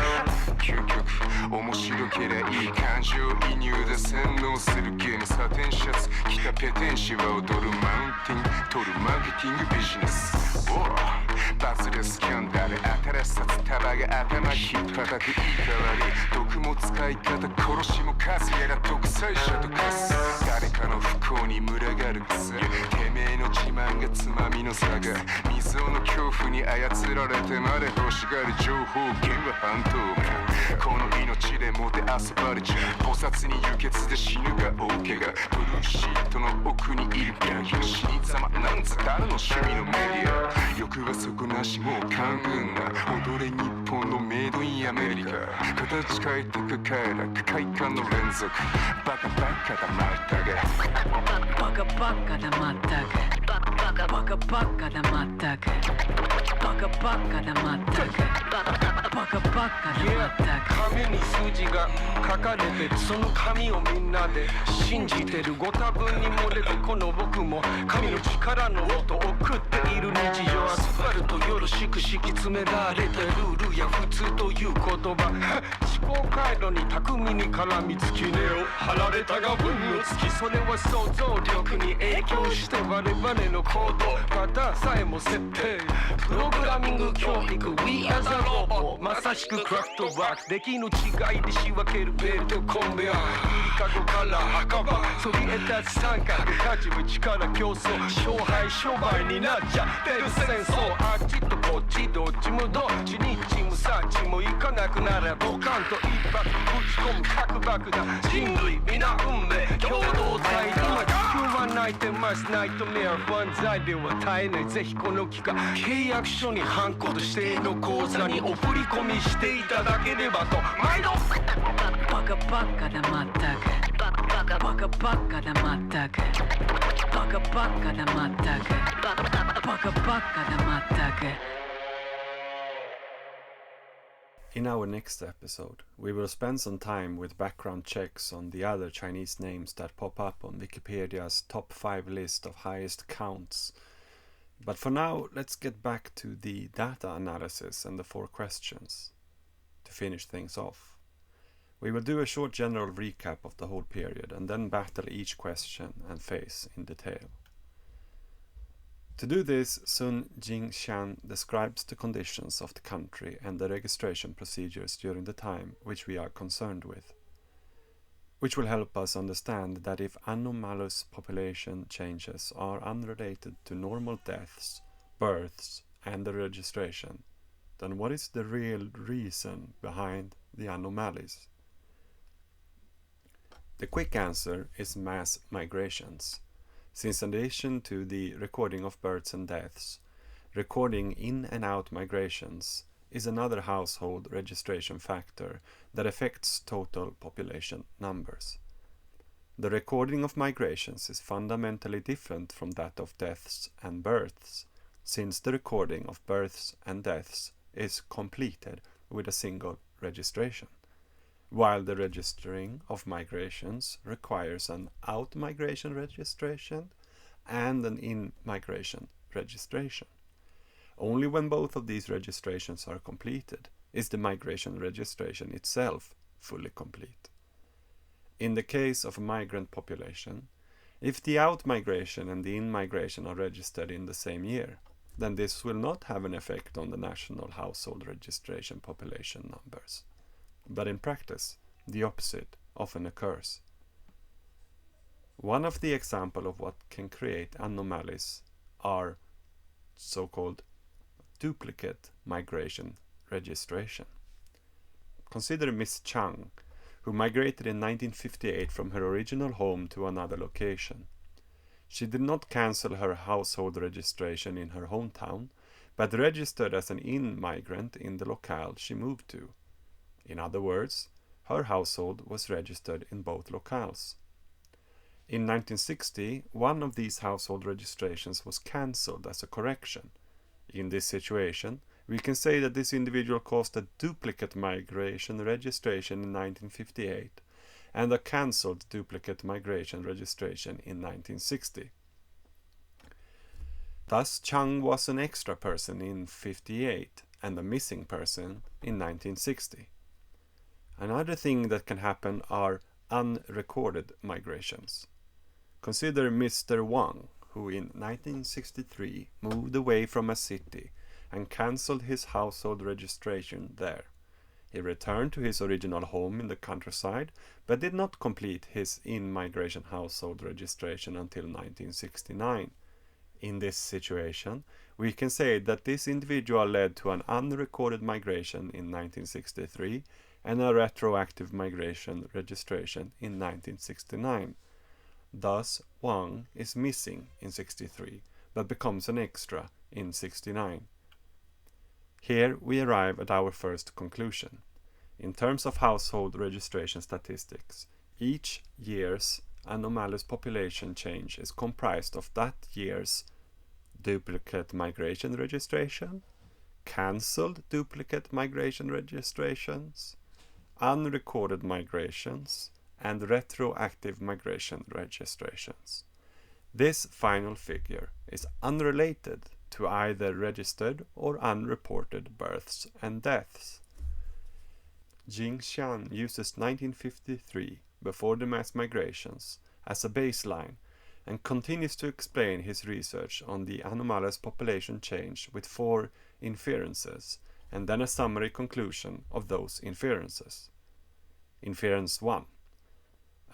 究極面白けりゃいい感情移入で洗脳するゲームサテンシャツ着たペテンシは踊るマウンティング取るマーケティングビジネスバズるスキャンダル新しさつたばが頭引っ叩くいい代わり毒も使い方殺しも数やら独裁者と化す誰かの不幸に群がる草てめえの自慢がつまみの差が未曾有の恐怖に操られてまで欲しがる情報源は半透明この命でもてあそばれちゃう菩薩に輸血で死ぬが大怪我ブルーシートの奥にいるヤギの死に様なんつ誰の趣味のメディア欲はそこなしもう勘軍な踊れ日本のメイドインアメリカ形変えてく快楽快感の連続バカバカだまったくバカバカだまったくバカバカだまったくバカバカだまったくバカバカだまったく紙に数字が書かれてるその紙をみんなで信じてるご多分に漏れるこの僕も神の力の音を送っている日常アスファルトよろしく敷き詰められたルールや普通という言葉思考回路に巧みに絡みつき根を張られたが分をつきそれは想像力に影響して我々の行動パターンさえも設定プログラミング教育 We are the robot まさしくクラフトワーク出来の違いで仕分けるベルトコンベヤーゆりかごから墓場そびえ立つ三角立ち力競争勝敗商売になっちゃってる戦争あっちとこっちどっちもどっちにチームさっちも行かなくならボカンと一発ぶち込む核爆弾人類皆運命共同体今地球は泣いてますナイトメア万歳では絶えないぜひこの機会契約書にハンコと指定の口座にお振り込みしていただければと毎度バカバカだまったくバカバカだまったくバカバカだまったくバカバカだまったく In our next episode, we will spend some time with background checks on the other Chinese names that pop up on Wikipedia's top 5 list of highest counts. But for now, let's get back to the data analysis and the 4 questions. To finish things off, we will do a short general recap of the whole period and then battle each question and phase in detail. To do this, Sun Jingxian describes the conditions of the country and the registration procedures during the time which we are concerned with, which will help us understand that if anomalous population changes are unrelated to normal deaths, births, and the registration, then what is the real reason behind the anomalies? The quick answer is mass migrations. Since in addition to the recording of births and deaths, recording in and out migrations is another household registration factor that affects total population numbers. The recording of migrations is fundamentally different from that of deaths and births, since the recording of births and deaths is completed with a single registration, while the registering of migrations requires an out-migration registration and an in-migration registration. Only when both of these registrations are completed is the migration registration itself fully complete. In the case of a migrant population, if the out-migration and the in-migration are registered in the same year, then this will not have an effect on the national household registration population numbers. But in practice, the opposite often occurs. One of the examples of what can create anomalies are so-called duplicate migration registration. Consider Miss Chang, who migrated in 1958 from her original home to another location. She did not cancel her household registration in her hometown, but registered as an in-migrant in the locale she moved to. In other words, her household was registered in both locales. In 1960, one of these household registrations was cancelled as a correction. In this situation, we can say that this individual caused a duplicate migration registration in 1958 and a cancelled duplicate migration registration in 1960. Thus, Chang was an extra person in 58 and a missing person in 1960. Another thing that can happen are unrecorded migrations. Consider Mr. Wang, who in 1963 moved away from a city and cancelled his household registration there. He returned to his original home in the countryside, but did not complete his in-migration household registration until 1969. In this situation, we can say that this individual led to an unrecorded migration in 1963 and a retroactive migration registration in 1969. Thus, Wang is missing in 63, but becomes an extra in 69. Here we arrive at our first conclusion. In terms of household registration statistics, each year's anomalous population change is comprised of that year's duplicate migration registration, cancelled duplicate migration registrations, unrecorded migrations, and retroactive migration registrations. This final figure is unrelated to either registered or unreported births and deaths. Jingxian uses 1953, before the mass migrations, as a baseline and continues to explain his research on the anomalous population change with 4 inferences and then a summary conclusion of those inferences. Inference 1.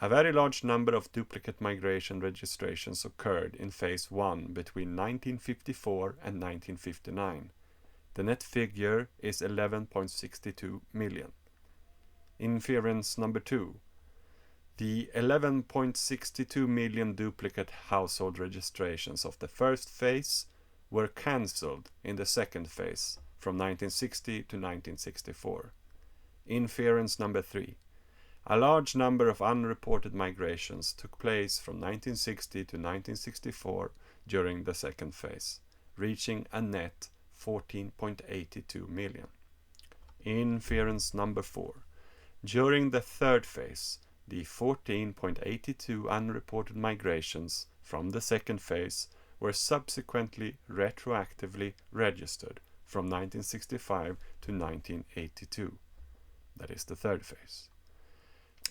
A very large number of duplicate migration registrations occurred in phase 1 between 1954 and 1959. The net figure is 11.62 million. Inference number 2. The 11.62 million duplicate household registrations of the first phase were cancelled in the second phase from 1960 to 1964. Inference number 3. A large number of unreported migrations took place from 1960 to 1964 during the second phase, reaching a net 14.82 million. Inference number 4. During the third phase, the 14.82 unreported migrations from the second phase were subsequently retroactively registered from 1965 to 1982. That is the third phase.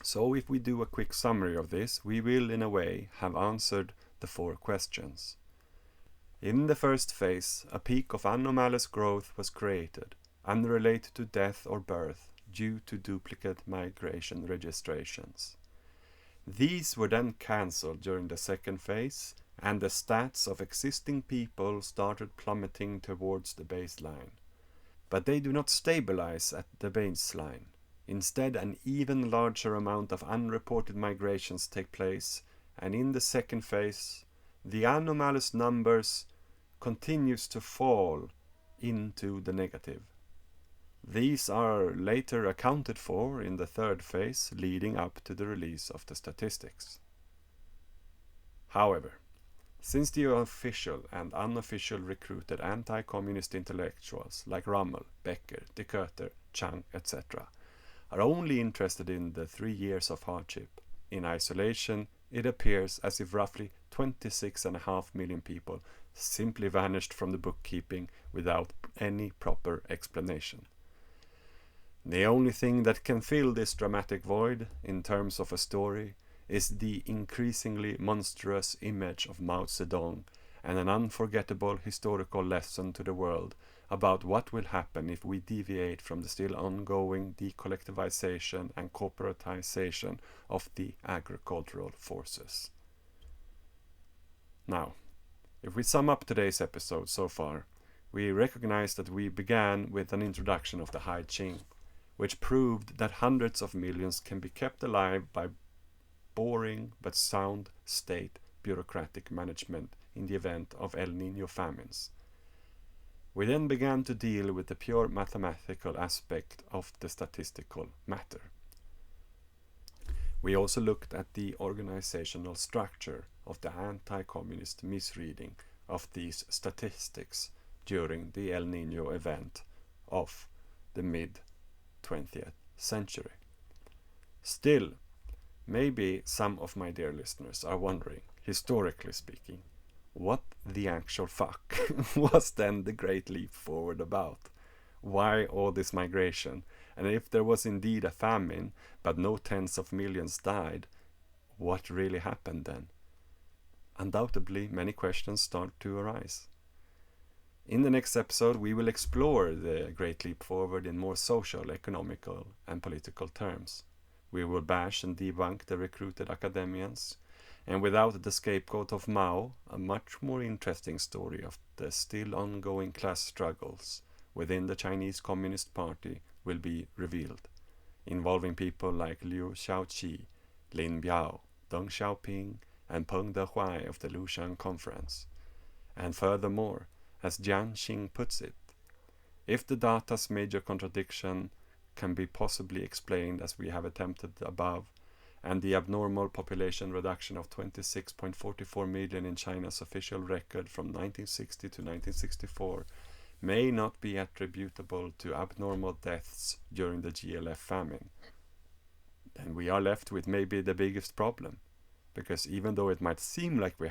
So if we do a quick summary of this, we will in a way have answered the 4 questions. In the first phase, a peak of anomalous growth was created, unrelated to death or birth, due to duplicate migration registrations. These were then cancelled during the second phase, and the stats of existing people started plummeting towards the baseline. But they do not stabilize at the baseline. Instead, an even larger amount of unreported migrations take place, and in the second phase, the anomalous numbers continues to fall into the negative. These are later accounted for in the third phase, leading up to the release of the statistics. However, since the official and unofficial recruited anti-communist intellectuals like Rummel, Becker, de Kuyter, Chang, etc. are only interested in the 3 years of hardship, in isolation it appears as if roughly 26.5 million people simply vanished from the bookkeeping without any proper explanation. The only thing that can fill this dramatic void, in terms of a story, is the increasingly monstrous image of Mao Zedong and an unforgettable historical lesson to the world about what will happen if we deviate from the still ongoing decollectivization and corporatization of the agricultural forces. Now, if we sum up today's episode so far, we recognize that we began with an introduction of the High Qing, which proved that hundreds of millions can be kept alive by boring but sound state bureaucratic management in the event of El Niño famines. We then began to deal with the pure mathematical aspect of the statistical matter. We also looked at the organizational structure of the anti-communist misreading of these statistics during the El Niño event of the mid-20th century. Still, maybe some of my dear listeners are wondering, historically speaking, what the actual fuck was then the Great Leap Forward about? Why all this migration? And if there was indeed a famine, but no tens of millions died, what really happened then? Undoubtedly, many questions start to arise. In the next episode, we will explore the Great Leap Forward in more social, economical, and political terms. We will bash and debunk the recruited academians, and without the scapegoat of Mao, a much more interesting story of the still ongoing class struggles within the Chinese Communist Party will be revealed, involving people like Liu Shaoqi, Lin Biao, Deng Xiaoping, and Peng Dehuai of the Lushan Conference. And furthermore, as Jiang Xing puts it, if the data's major contradiction can be possibly explained as we have attempted above, and the abnormal population reduction of 26.44 million in China's official record from 1960 to 1964 may not be attributable to abnormal deaths during the GLF famine, then we are left with maybe the biggest problem, because even though it might seem like we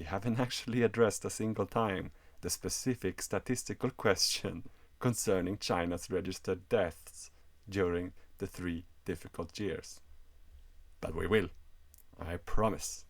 haven't actually addressed a single time the specific statistical question concerning China's registered deaths during the 3 difficult years. But we will, I promise.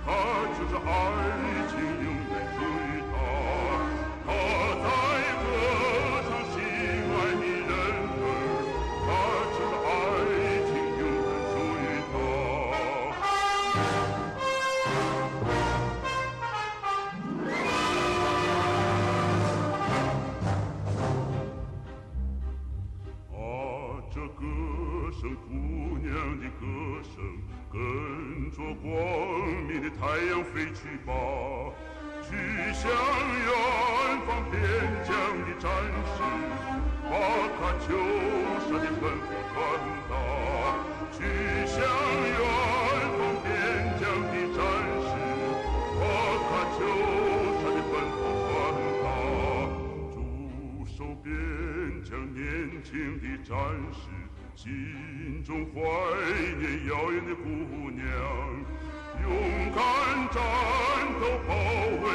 就是爱情永远属于他，他在歌唱心爱的人儿，他就是爱情永远属于他。啊，这歌声，姑娘的歌声，跟着光明的太阳飞去吧，去向远方边疆的战士，把喀秋莎的吩咐传达，去向远方边疆的战士，把喀秋莎的吩咐传达，驻守边疆年轻的战士，心中怀念遥远的姑娘，勇敢战斗，保卫